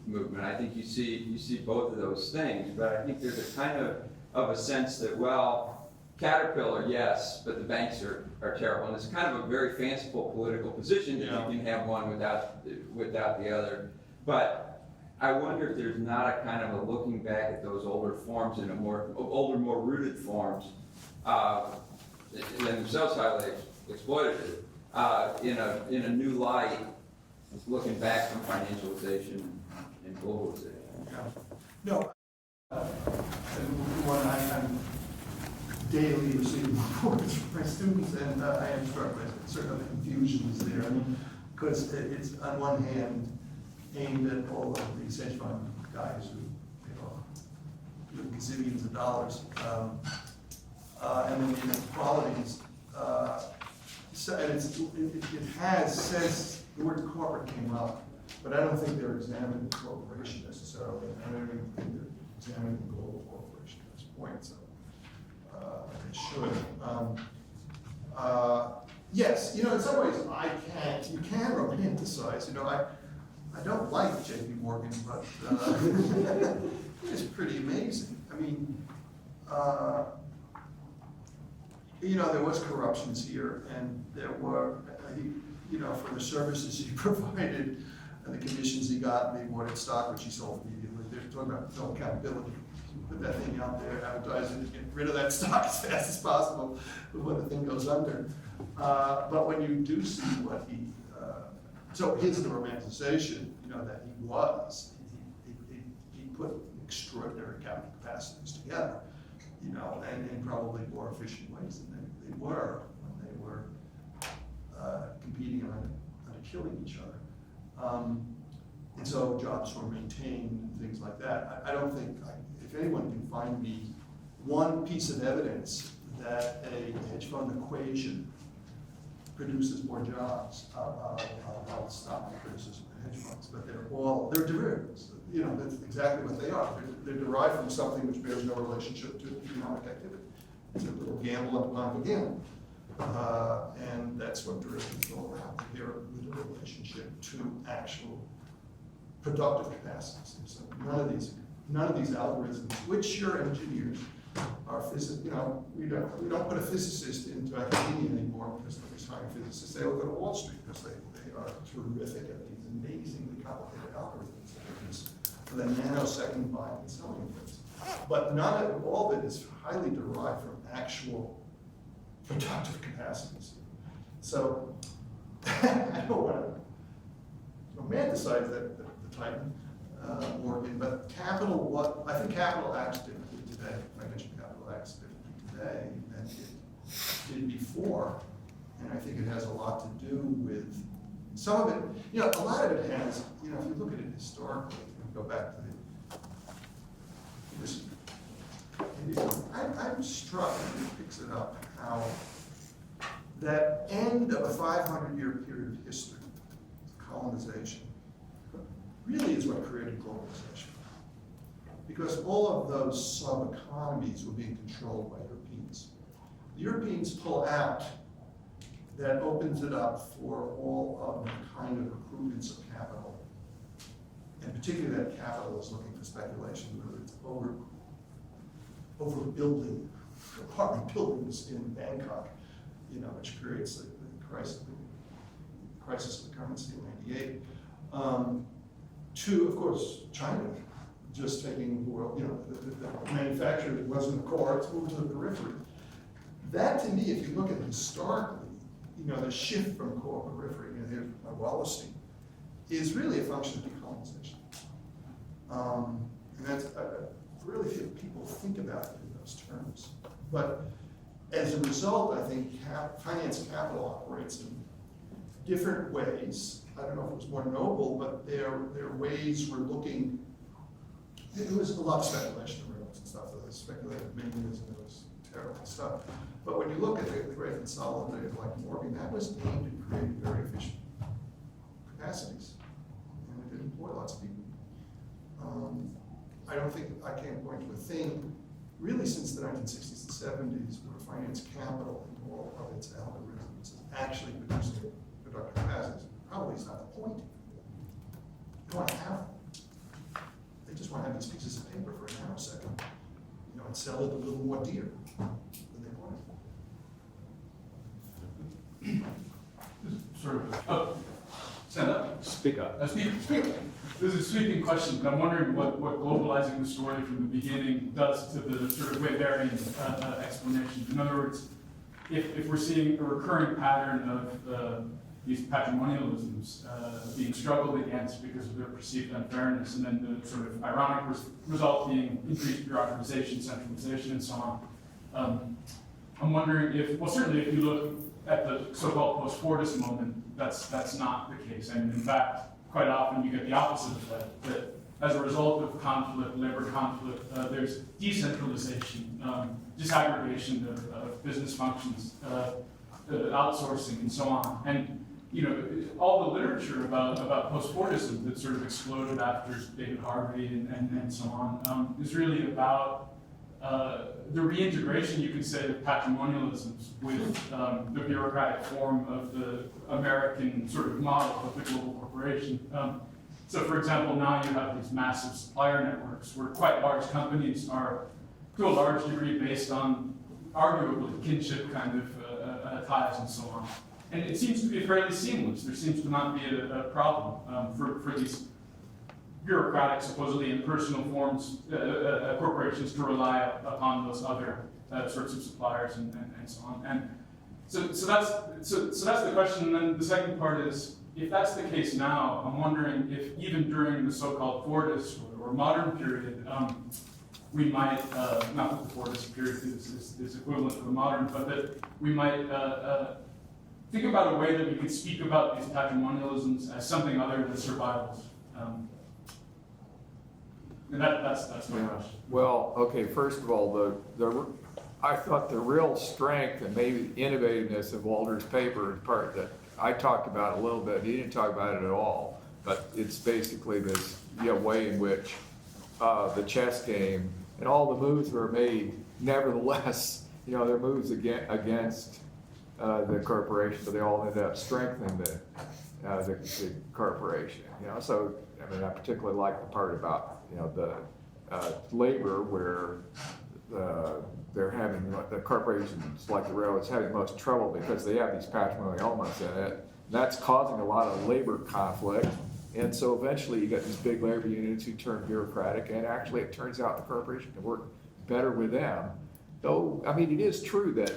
S15: movement. I think you see both of those things, but I think there's a kind of a sense that, well, Caterpillar, yes, but the banks are terrible. And it's kind of a very fanciful political position that you can have one without the other. But I wonder if there's not a kind of a looking back at those older forms in more rooted forms than themselves highly exploitative in a new light, looking back from financialization and globalization.
S7: No, I'm daily receiving reports from my students, and I am struck by certain of the confusions there. Because it's on one hand aimed at all of these hedge fund guys who, do gazillions of dollars, and then the inequalities. So, and it says the word corporate came up, but I don't think they're examining the corporation necessarily. I don't even think they're examining the global corporation at this point. So it should. Yes, in some ways, you can romanticize, I don't like JP Morgan, but it's pretty amazing. I mean, there was corruptions here, and there were, for the services he provided and the commissions he got, and the awarded stock, which he sold immediately. They're talking about no accountability. Put that thing out there, advertise it, get rid of that stock as fast as possible before the thing goes under. But when you do see what he, so here's the romanticization, that he put extraordinary capital capacities together, and in probably more efficient ways than they were when they were competing on killing each other. And so jobs were maintained and things like that. I don't think, if anyone can find me one piece of evidence that a hedge fund equation produces more jobs, I'll stop the criticism of hedge funds, but they're derivatives. That's exactly what they are. They're derived from something which bears no relationship to economic activity. It's a little gamble upon a gamble. And that's what derivatives are all about. They're with a relationship to actual productive capacities. So none of these algorithms, which your engineers are physicists, we don't put a physicist into academia anymore because nobody's hiring physicists. They all go to Wall Street because they are terrific at these amazingly complicated algorithms for the nanosecond buying and selling of things. But all of it is highly derived from actual productive capacities. So I don't want to romanticize the Titan Morgan, but I think capital acts differently today. I mentioned capital acts differently today than it did before, and I think it has a lot to do with some of it. A lot of it has. If you look at it historically, go back to I'm struck, and it picks it up, how that end of a 500-year period of history, colonization, really is what created globalization. Because all of those sub-economies were being controlled by Europeans. The Europeans pull out, that opens it up for all of the kind of recruitments of capital. And particularly that capital is looking for speculation, whether it's overbuilding apartment buildings in Bangkok, which creates the crisis of the currency in '98. To, of course, China, just taking the world, the manufacturing wasn't the core, it's moved to the periphery. That, to me, if you look at it historically, the shift from core to periphery, here's Wallerstein, is really a function of decolonization. And that's, I really feel people think about it in those terms. But as a result, I think finance capital operates in different ways. I don't know if it was more noble, but their ways were looking, it was a lot of speculation in railroads and stuff, there was speculative manias and there was terrible stuff. But when you look at the great consolidator like Morgan, that was aimed at creating very efficient capacities. And it did employ lots of people. I can't point to a thing, really since the 1960s and 70s, where finance capital and all of its algorithms is actually producing productive capacities. Probably is not the point. They want to have them. They just want to have these pieces of paper for a nanosecond, and sell it a little more dear than they wanted.
S11: Sort of, stand up.
S3: Speak up.
S11: Speak. This is a sweeping question, but I'm wondering what globalizing the story from the beginning does to the sort of Weberian explanation. In other words, if we're seeing a recurring pattern of these patrimonialisms being struggled against because of their perceived unfairness, and then the sort of ironic result being increased bureaucratization, centralization, and so on. I'm wondering if, well, certainly if you look at the so-called post-Fordist moment, that's not the case. And in fact, quite often you get the opposite effect, that as a result of conflict, labor conflict, there's decentralization, disaggregation of business functions, outsourcing, and so on. And all the literature about post-Fordism that sort of exploded after David Harvey and so on is really about the reintegration, you could say, of patrimonialisms with the bureaucratic form of the American sort of model of the global corporation. So for example, now you have these massive supplier networks where quite large companies are, to a large degree, based on arguably kinship kind of ties and so on. And it seems to be fairly seamless. There seems to not be a problem for these bureaucratic, supposedly impersonal forms, corporations to rely upon those other sorts of suppliers and so on. And so that's the question. And then the second part is, if that's the case now, I'm wondering if even during the so-called Fordist or modern period, we might, not that the Fordist period is equivalent to the modern, but that we might think about a way that we could speak about these patrimonialisms as something other than survivals. And that's my question.
S2: Well, okay, first of all, I thought the real strength and maybe innovativeness of Walter's paper is part that I talked about a little bit. He didn't talk about it at all, but it's basically this way in which the chess game and all the moves were made. Nevertheless, they're moves against the corporation, but they all ended up strengthening the corporation. So I mean, I particularly like the part about the labor where they're having, the corporations like the railroads having the most trouble because they have these patrimonial elements in it. That's causing a lot of labor conflict. And so eventually you get these big labor unions who turn bureaucratic, and actually it turns out the corporation can work better with them. Though, I mean, it is true that,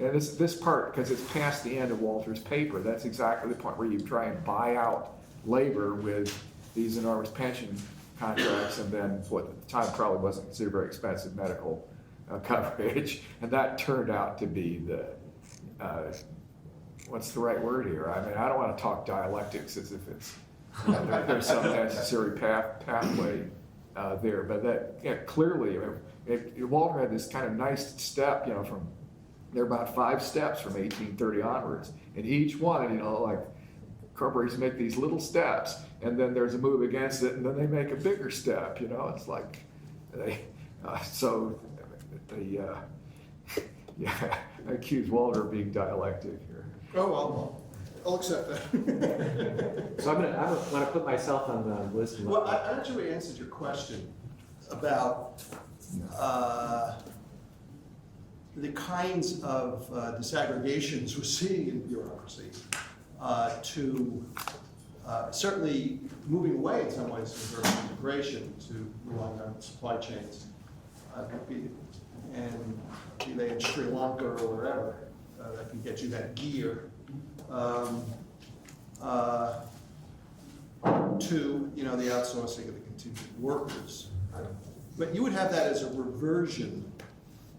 S2: and this part, because it's past the end of Walter's paper, that's exactly the point where you try and buy out labor with these enormous pension contracts, and then what at the time probably wasn't considered very expensive medical coverage, and that turned out to be the, what's the right word here? I mean, I don't want to talk dialectics as if it's, there's some necessary pathway there, but that clearly, Walter had this kind of nice step, from, there are about 5 steps from 1830 onwards, and each one, like, corporations make these little steps, and then there's a move against it, and then they make a bigger step. It's like they. I accuse Walter of being dialectic here.
S7: Oh, well, I'll accept that.
S3: So I want to put myself on the list. And
S7: Well, I actually answered your question about the kinds of disaggregations we're seeing in bureaucracy. To certainly moving away in some ways from vertical integration to relying on supply chains, be they in Sri Lanka or wherever, that can get you that gear. To the outsourcing of the contingent workers, but you would have that as a reversion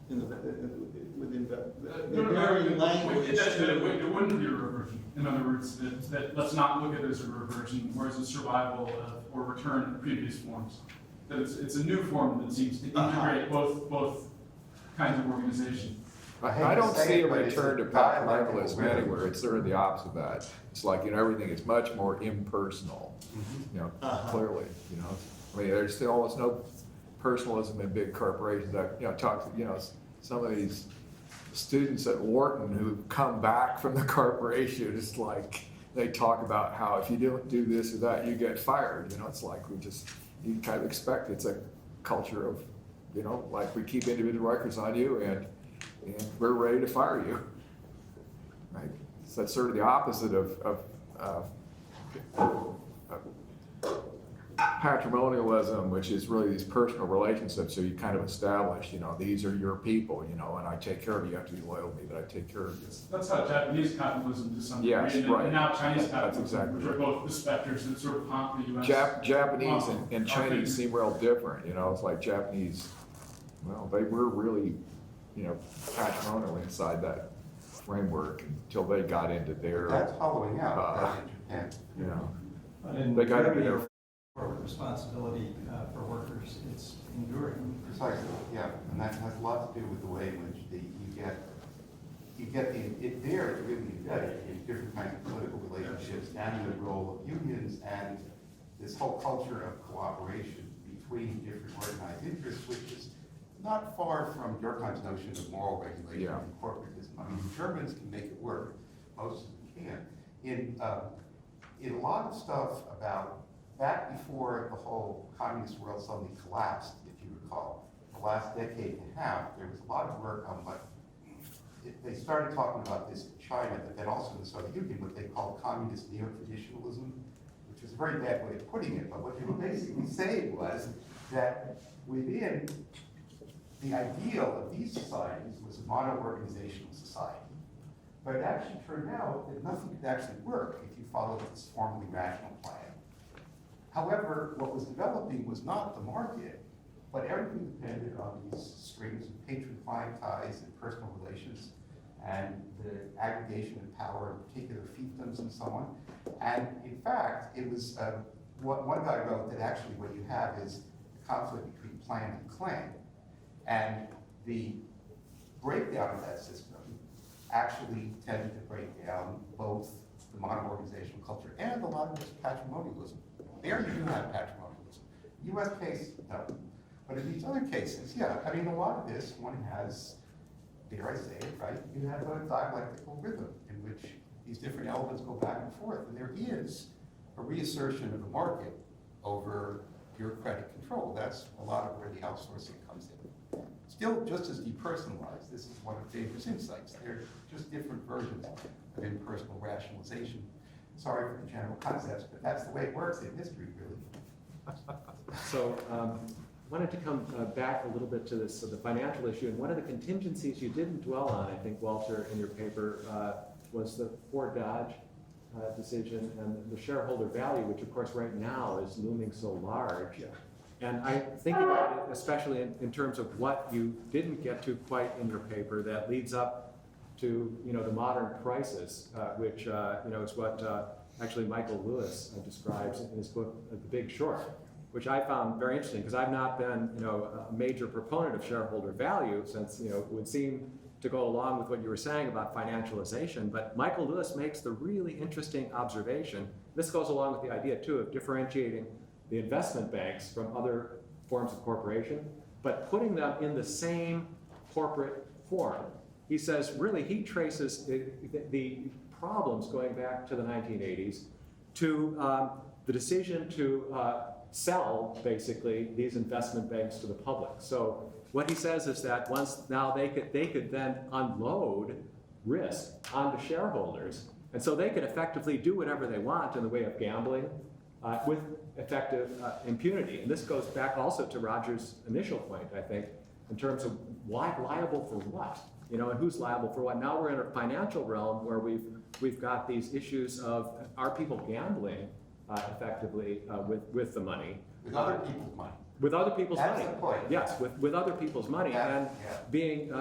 S7: within the varying language.
S11: It wouldn't be a reversion. In other words, that let's not look at it as a reversion, or as a survival or return of previous forms. That it's a new form that seems to integrate both kinds of organization.
S2: I don't see a return to patrimonialism anywhere. It's sort of the opposite of that. It's like, everything is much more impersonal, clearly, I mean, there's still almost no personalism in big corporations. I talk to, some of these students at Wharton who come back from the corporation, it's like, they talk about how if you don't do this or that, you get fired. It's like you kind of expect it's a culture of, like we keep individual records on you and we're ready to fire you. Right? So that's sort of the opposite of patrimonialism, which is really these personal relationships. So you kind of establish, these are your people, and I take care of you. You have to be loyal to me, but I take care of you.
S11: That's how Japanese capitalism to some degree,
S2: Yes,
S11: and
S2: right.
S11: now Chinese capitalism,
S2: That's exactly
S11: which are both the specters that sort of haunt the U.S.
S2: Japanese and Chinese seem real different. It's like Japanese, well, they were really, patrimonial inside that framework until they got into their.
S13: That's hollowing out in Japan.
S2: They got into their
S6: corporate responsibility for workers, it's enduring.
S13: Precisely, yeah, and that has a lot to do with the way in which you get it's really embedded in different kinds of political relationships and the role of unions and this whole culture of cooperation between different organized interests, which is
S16: not far from Durkheim's notion of moral regulation
S2: Yeah.
S16: and corporatism. I mean, Germans can make it work, most of them can. In a lot of stuff about back before the whole communist world suddenly collapsed, if you recall, the last decade and a half, there was a lot of work on what they started talking about this in China, but then also in the Soviet Union, what they called communist neo-traditionalism, which is a very bad way of putting it, but what they were basically saying was that within the ideal of these societies was a mono-organizational society. But it actually turned out that nothing could actually work if you followed this formally rational plan. However, what was developing was not the market, but everything depended on these strings of patron-client ties and personal relations and the aggregation of power in particular fiefdoms and so on. And in fact, it was, one guy wrote that actually what you have is a conflict between plan and clan. And the breakdown of that system actually tended to break down both the modern organizational culture and a lot of this patrimonialism. There you do have patrimonialism. US case, no. But in these other cases, yeah, I mean, a lot of this, one has, dare I say it, right? You have a dialectical rhythm in which these different elements go back and forth. And there is a reassertion of the market over bureaucratic control. That's a lot of where the outsourcing comes in. Still just as depersonalized, this is one of Faber's insights. They're just different versions of impersonal rationalization. Sorry for the general concepts, but that's the way it works in history, really.
S3: So wanted to come back a little bit to this, the financial issue, and one of the contingencies you didn't dwell on, I think, Walter, in your paper, was the Ford Dodge decision and the shareholder value, which of course right now is looming so large.
S1: Yeah.
S3: And I think about it, especially in terms of what you didn't get to quite in your paper, that leads up to the modern crisis, which is what actually Michael Lewis describes in his book, The Big Short, which I found very interesting because I've not been a major proponent of shareholder value since it would seem to go along with what you were saying about financialization. But Michael Lewis makes the really interesting observation. This goes along with the idea too of differentiating the investment banks from other forms of corporation, but putting them in the same corporate form. He says, really, he traces the problems going back to the 1980s to the decision to sell, basically, these investment banks to the public. So what he says is that once now they could then unload risk onto shareholders, and so they could effectively do whatever they want in the way of gambling with effective impunity. And this goes back also to Roger's initial point, I think, in terms of liable for what, and who's liable for what. Now we're in a financial realm where we've got these issues of are people gambling effectively with the money.
S16: With other people's money.
S3: With other people's
S16: That's
S3: money.
S16: the point.
S3: Yes, with other people's money, and being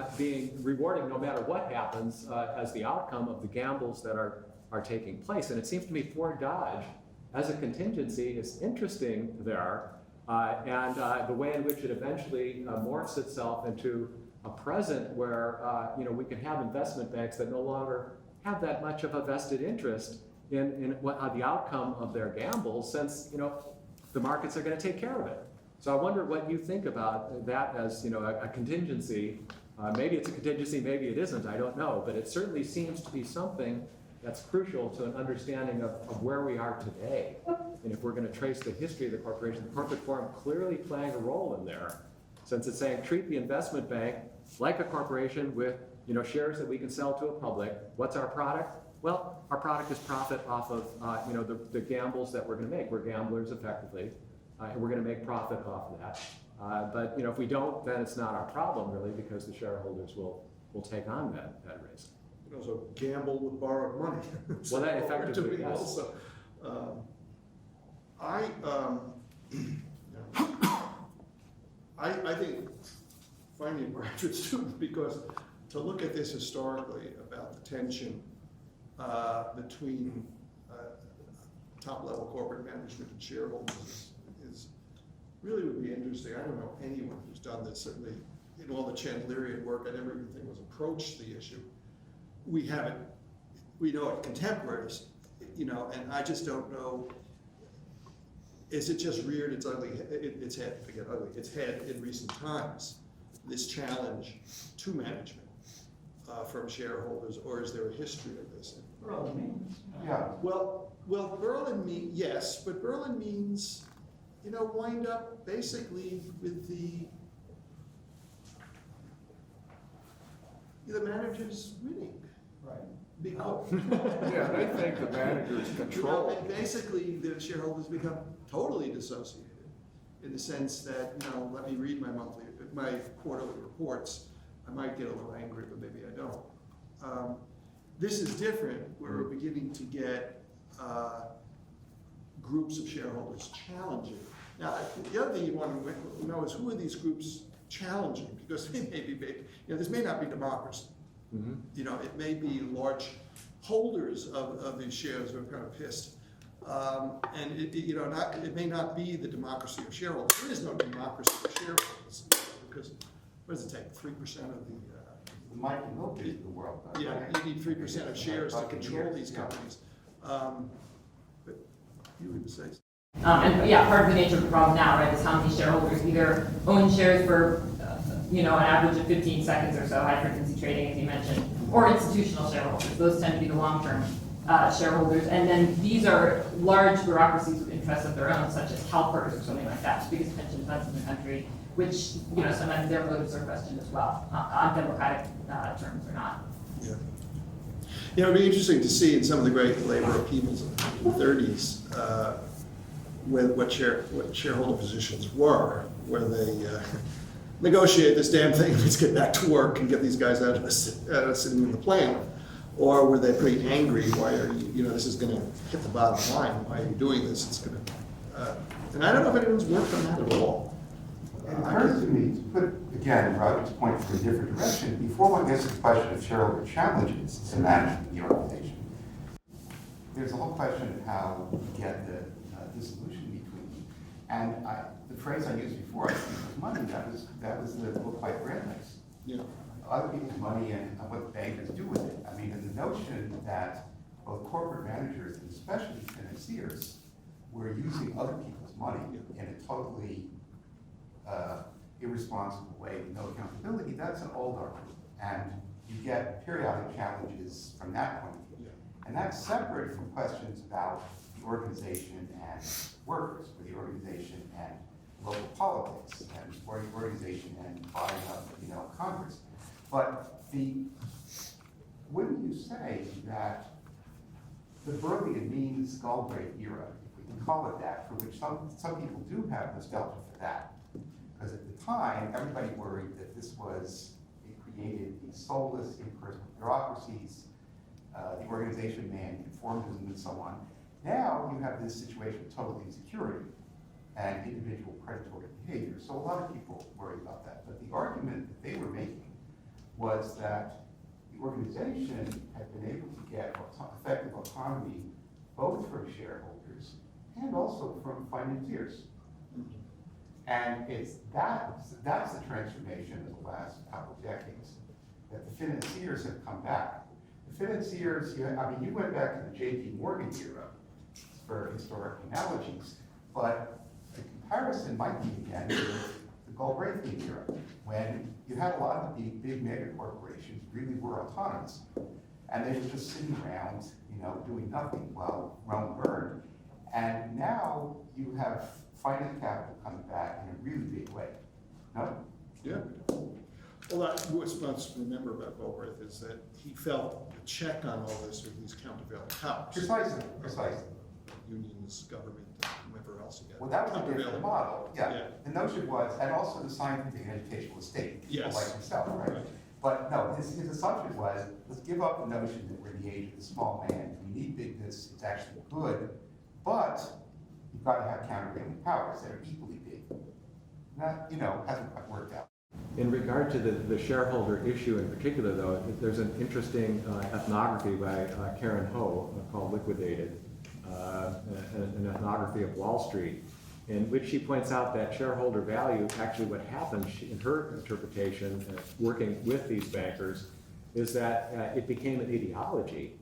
S3: rewarding no matter what happens as the outcome of the gambles that are taking place. And it seems to me Ford Dodge, as a contingency, is interesting there, and the way in which it eventually morphs itself into a present where we can have investment banks that no longer have that much of a vested interest in what the outcome of their gambles, since the markets are going to take care of it. So I wonder what you think about that as a contingency. Maybe it's a contingency, maybe it isn't. I don't know, but it certainly seems to be something that's crucial to an understanding of where we are today. And if we're going to trace the history of the corporation, the corporate form clearly playing a role in there, since it's saying treat the investment bank like a corporation with shares that we can sell to a public. What's our product? Well, our product is profit off of the gambles that we're going to make. We're gamblers effectively, and we're going to make profit off of that. But if we don't, then it's not our problem really, because the shareholders will take on that risk.
S7: So gamble with borrowed money.
S3: Well, that effectively, yes.
S7: Also, I think finding a graduate student, because to look at this historically about the tension between top-level corporate management and shareholders is really would be interesting. I don't know anyone who's done this, certainly in all the Chandlerian work. I never even think was approached the issue. We haven't, we know it contemporaries, and I just don't know, is it just reared its ugly, its head, forget ugly, its head in recent times
S1: this challenge to management from shareholders, or is there a history of this?
S6: Berlin means.
S16: Yeah.
S1: Well, Berlin means, yes, but Berlin means, wind up basically with the managers winning.
S6: Right.
S1: Because,
S2: Yeah, they think the manager's control.
S1: and basically the shareholders become totally dissociated in the sense that, let me read my quarterly reports. I might get a little angry, but maybe I don't. This is different, where we're beginning to get groups of shareholders challenging. Now, the other thing you want to know is, who are these groups challenging? Because they may be big, this may not be democracy.
S2: Mm-hmm.
S1: It may be large holders of these shares who are kind of pissed. And it may not be the democracy of shareholders. There is no democracy of shareholders, because what does it take? 3% of the
S16: Mike and Milk is the world.
S1: yeah, you need 3% of shares to control these companies. But you would say.
S14: And yeah, part of the nature of the problem now, right, is how many shareholders either own shares for, an average of 15 seconds or so, high frequency trading, as you mentioned, or institutional shareholders. Those tend to be the long-term shareholders. And then these are large bureaucracies with interests of their own, such as CalPERS or something like that, the biggest pension funds in the country, which, sometimes their motives are questioned as well, on democratic terms or not.
S1: Yeah. It'd be interesting to see in some of the great labor upheavals of the 1930s, what shareholder positions were, where they negotiate this damn thing, let's get back to work and get these guys out of sitting in the plant, or were they pretty angry? Why are you, this is going to hit the bottom line. Why are you doing this? It's going to, and I don't know if anyone's worked on that at all.
S16: It occurs to me to put, again, Roger's point for a different direction, before one gets to the question of shareholder challenges to management the organization, there's a whole question of how you get the dissolution between them. And the phrase I used before, I think, was money. That was the book by Randall.
S1: Yeah.
S16: Other people's money and what bankers do with it. I mean, and the notion that both corporate managers and especially financiers were using other people's money in a totally irresponsible way with no accountability, that's an old argument. And you get periodic challenges from that point of view. Yeah. And that's separate from questions about the organization and workers, or the organization and local politics, and or the organization and buying up, Congress. But wouldn't you say that the Berlian mean Galbraith era, if we can call it that, for which some people do have nostalgia for that, because at the time, everybody worried that it created these soulless, impersonal bureaucracies, the organization man conformism and so on. Now you have this situation of total insecurity and individual predatory behavior. So a lot of people worry about that. But the argument that they were making was that the organization had been able to get effective autonomy both from shareholders and also from financiers. And that's the transformation of the last couple of decades, that the financiers have come back. The financiers, you went back to the J.P. Morgan era for historic analogies, but the comparison might be again to the Galbraithian era, when you had a lot of the big mega corporations really were autonomous, and they were just sitting around, doing nothing while Rome burned. And now you have finite capital coming back in a really big way. No?
S1: Yeah. Well, what's must remember about Galbraith is that he felt a check on all this with these countervailing powers.
S16: Precisely.
S1: Unions, government, whoever else you get.
S16: Well, that was a different model. Yeah. The notion was, and also the scientific and educational estate, people like himself, right? But no, his assumption was, let's give up the notion that we're in the age of the small man. We need bigness, it's actually good, but you've got to have countervailing powers that are equally big. That, hasn't quite worked out.
S3: In regard to the shareholder issue in particular, though, there's an interesting ethnography by Karen Ho called Liquidated, an ethnography of Wall Street, in which she points out that shareholder value, actually what happened in her interpretation, working with these bankers, is that it became an ideology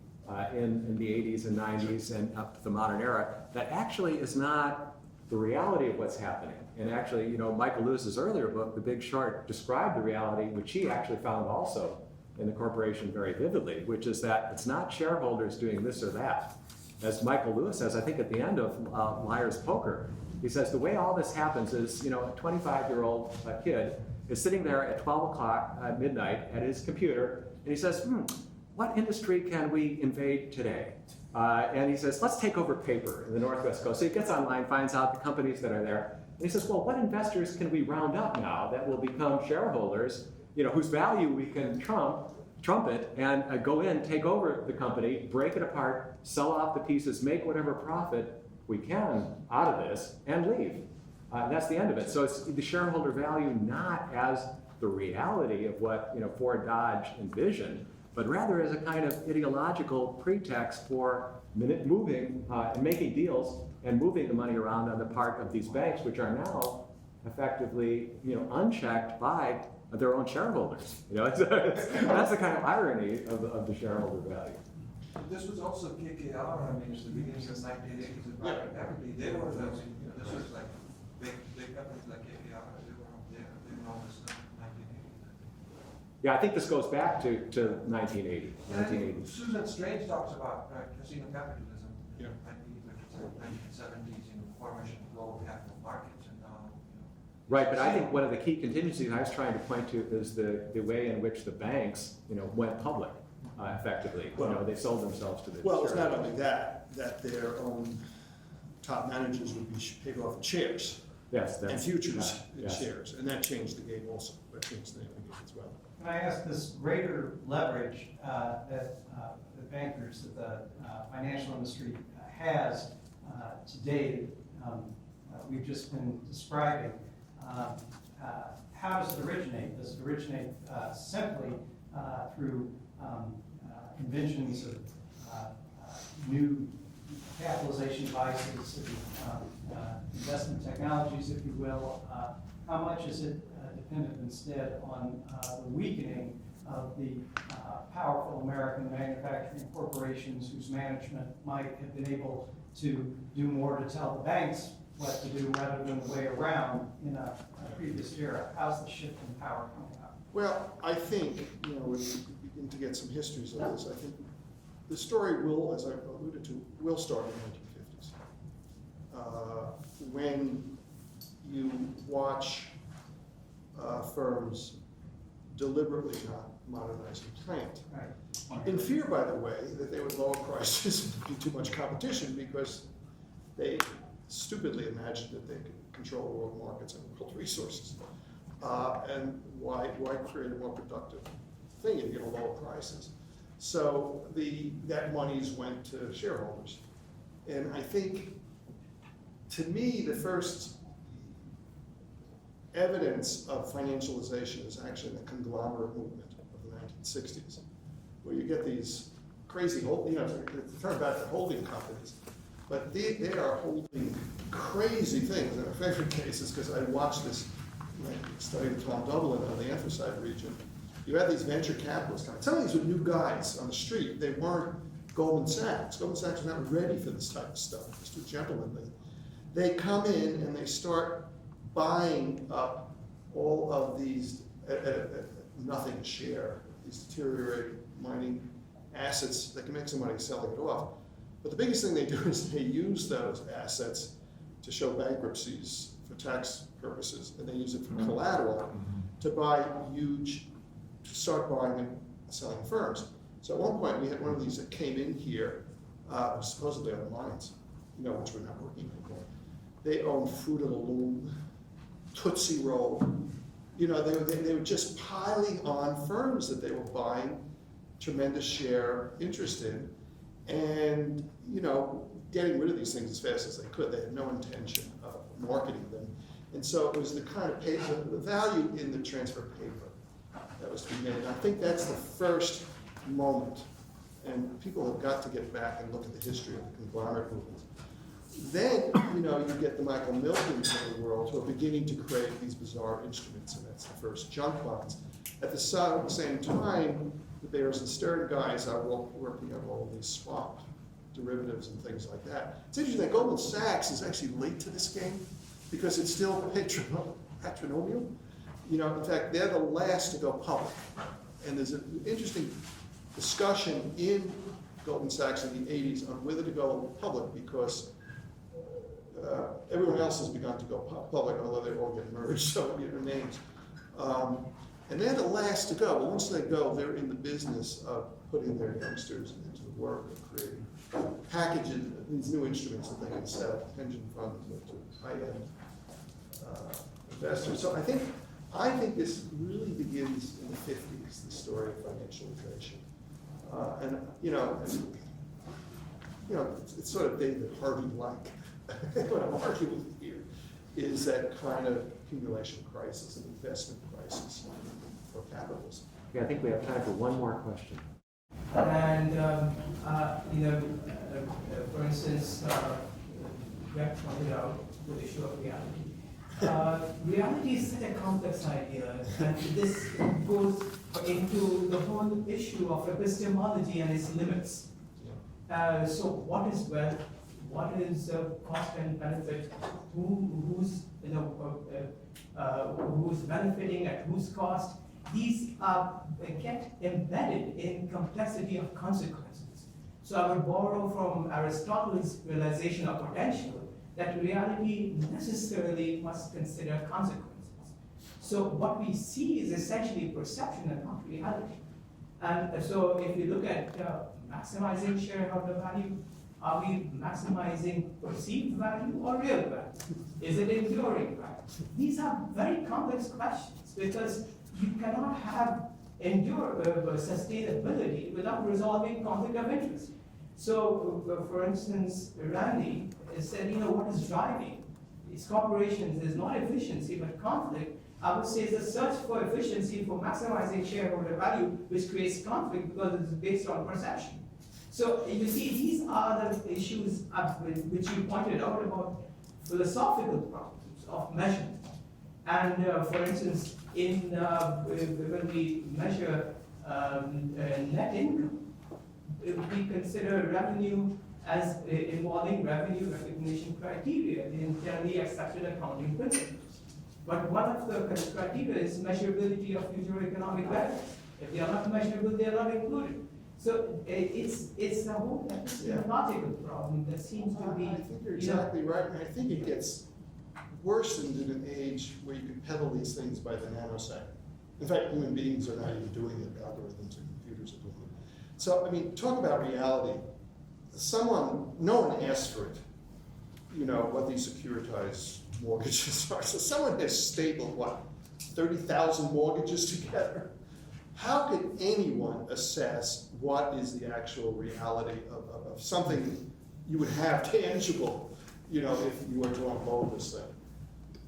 S3: in the 80s and 90s and up to the modern era that actually is not the reality of what's happening. And actually, Michael Lewis's earlier book, The Big Short, described the reality, which he actually found also in the corporation very vividly, which is that it's not shareholders doing this or that. As Michael Lewis says, I think at the end of Liar's Poker, he says the way all this happens is, a 25-year-old kid is sitting there at 12 o'clock at midnight at his computer, and he says, what industry can we invade today? And he says, let's take over paper in the Northwest Coast. So he gets online, finds out the companies that are there, and he says, well, what investors can we round up now that will become shareholders, whose value we can trumpet and go in, take over the company, break it apart, sell off the pieces, make whatever profit we can out of this, and leave. That's the end of it. So it's the shareholder value not as the reality of what Ford Dodge envisioned, but rather as a kind of ideological pretext for moving and making deals and moving the money around on the part of these banks, which are now effectively unchecked by their own shareholders. That's the kind of irony of the shareholder value.
S17: This was also KKR. I mean, it's the beginning of 1980s and private equity. They were the, this was like big companies like KKR. They were up there. They were all this stuff in 1980.
S3: Yeah, I think this goes back to 1980. 1980.
S17: Susan Strange talks about casino capitalism in
S7: Yeah.
S17: the 1970s, formation of global capital markets and now.
S3: Right, but I think one of the key contingencies I was trying to point to is the way in which the banks, went public effectively.
S1: Well,
S3: they sold themselves to the
S1: Well, it's not
S3: shareholders.
S1: only that their own top managers would be paid off in shares.
S3: Yes,
S1: And futures in
S3: yes.
S1: shares, and that changed the game also, that changed the name of the game as well.
S6: Can I ask this greater leverage that the bankers, that the financial industry has today, we've just been describing, how does it originate? Does it originate simply through inventions of new capitalization devices, investment technologies, if you will? How much is it dependent instead on the weakening of the powerful American manufacturing corporations whose management might have been able to do more to tell the banks what to do rather than the way around in a previous era? How's the shift in power coming up?
S1: Well, I think, when we begin to get some histories of this, I think the story will, as I alluded to, will start in the 1950s. When you watch firms deliberately not modernize the plant.
S6: Right.
S1: In fear, by the way, that they would lower prices and be too much competition because they stupidly imagined that they could control world markets and world resources. And why create a more productive thing if you're going to lower prices? So that monies went to shareholders. And I think, to me, the first evidence of financialization is actually the conglomerate movement of the 1960s, where you get these crazy, turn back to holding companies, but they are holding crazy things. In our favorite cases, because I watched this, studying Tom Dublin on the Anthracite region, you had these venture capitalists coming. Some of these were new guys on the street. They weren't Goldman Sachs. Goldman Sachs was not ready for this type of stuff. It's too gentlemanly. They come in and they start buying up all of these at nothing a share, these deteriorating mining assets that can make some money selling it off. But the biggest thing they do is they use those assets to show bankruptcies for tax purposes, and they use it for collateral to start buying and selling firms. So at one point we had one of these that came in here, supposedly on the mines, which were not working anymore. They owned Fruit of the Loom, Tootsie Roll. They were just piling on firms that they were buying tremendous share interest in, and getting rid of these things as fast as they could. They had no intention of marketing them, and so it was the kind of paper, the value in the transfer of paper that was to be made. And I think that's the first moment, and people have got to get back and look at the history of the conglomerate movement. Then, you get the Michael Miltons of the world who are beginning to create these bizarre instruments, and that's the first junk bonds. At the same time, the Bears and Stern guys are working on all of these swap
S7: derivatives and things like that. It's interesting that Goldman Sachs is actually late to this game because it's still patronymial. You know, in fact, they're the last to go public. And there's an interesting discussion in Goldman Sachs in the 80s on whether to go public because everyone else has begun to go public, although they all get merged, so you know names. And they're the last to go. But once they go, they're in the business of putting their youngsters into the work of creating packaging these new instruments that they can sell to pension funds or to high-end investors. So I think this really begins in the 50s, the story of financialization. And it's sort of David Harvey-like. What I'm arguing here is that kind of accumulation crisis and investment crisis for capitalism.
S3: Okay, I think we have time for one more question.
S18: And, for instance, Greg pointed out the issue of reality. Reality is such a complex idea, and this goes into the whole issue of epistemology and its limits. So what is wealth? What is cost and benefit? Who's benefiting at whose cost? These get embedded in complexity of consequences. So I would borrow from Aristotle's realization of potential that reality necessarily must consider consequences. So what we see is essentially perception and not reality. And so if you look at maximizing shareholder value, are we maximizing perceived value or real value? Is it enduring value? These are very complex questions because you cannot have sustainability without resolving conflict of interest. So, for instance, Randy said, what is driving these corporations is not efficiency but conflict. I would say it's a search for efficiency for maximizing shareholder value, which creates conflict because it's based on perception. So you see, these are the issues which you pointed out about philosophical problems of measurement. And for instance, when we measure net income, we consider revenue as involving revenue recognition criteria in generally accepted accounting principles. But one of the criteria is measurability of future economic value. If they are not measurable, they are not included. So it's a whole epistemological problem that seems to be.
S7: I think you're exactly right, and I think it gets worsened in an age where you can peddle these things by the nanosecond. In fact, human beings are not even doing it; algorithms and computers are doing it. So, I mean, talk about reality. No one asked for it. What these securitized mortgages are. So someone has stapled 30,000 mortgages together. How could anyone assess what is the actual reality of something you would have tangible, if you were to unfold this thing?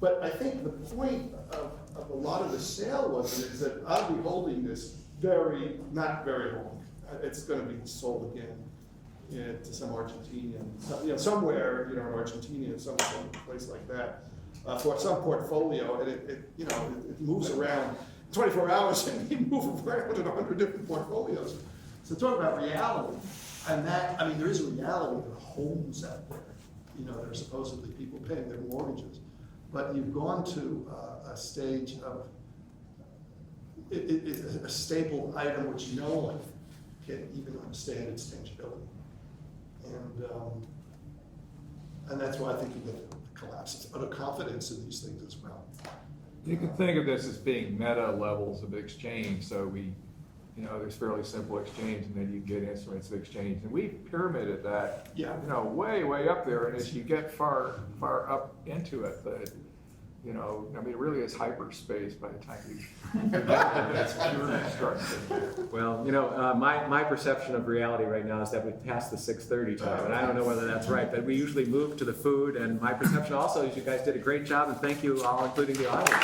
S7: But I think the point of a lot of the sale is that I'll be holding this not very long. It's going to be sold again to some Argentinian, somewhere, in Argentina, some place like that, for some portfolio, and it moves around. 24 hours and we move around in 100 different portfolios. So talk about reality. And there is a reality of homes out there. There are supposedly people paying their mortgages. But you've gone to a stage of a staple item which no one can even understand its tangibility. And that's why I think you get the collapse of confidence in these things as well.
S2: You can think of this as being meta levels of exchange. So there's fairly simple exchange, and then you get instruments of exchange. And we've pyramided that, way, way up there. And as you get far up into it, it really is hyperspace by the time you get that's pure construction.
S3: Well, my perception of reality right now is that we've passed the 6:30 time, and I don't know whether that's right, but we usually move to the food, and my perception also is you guys did a great job, and thank you all, including the audience.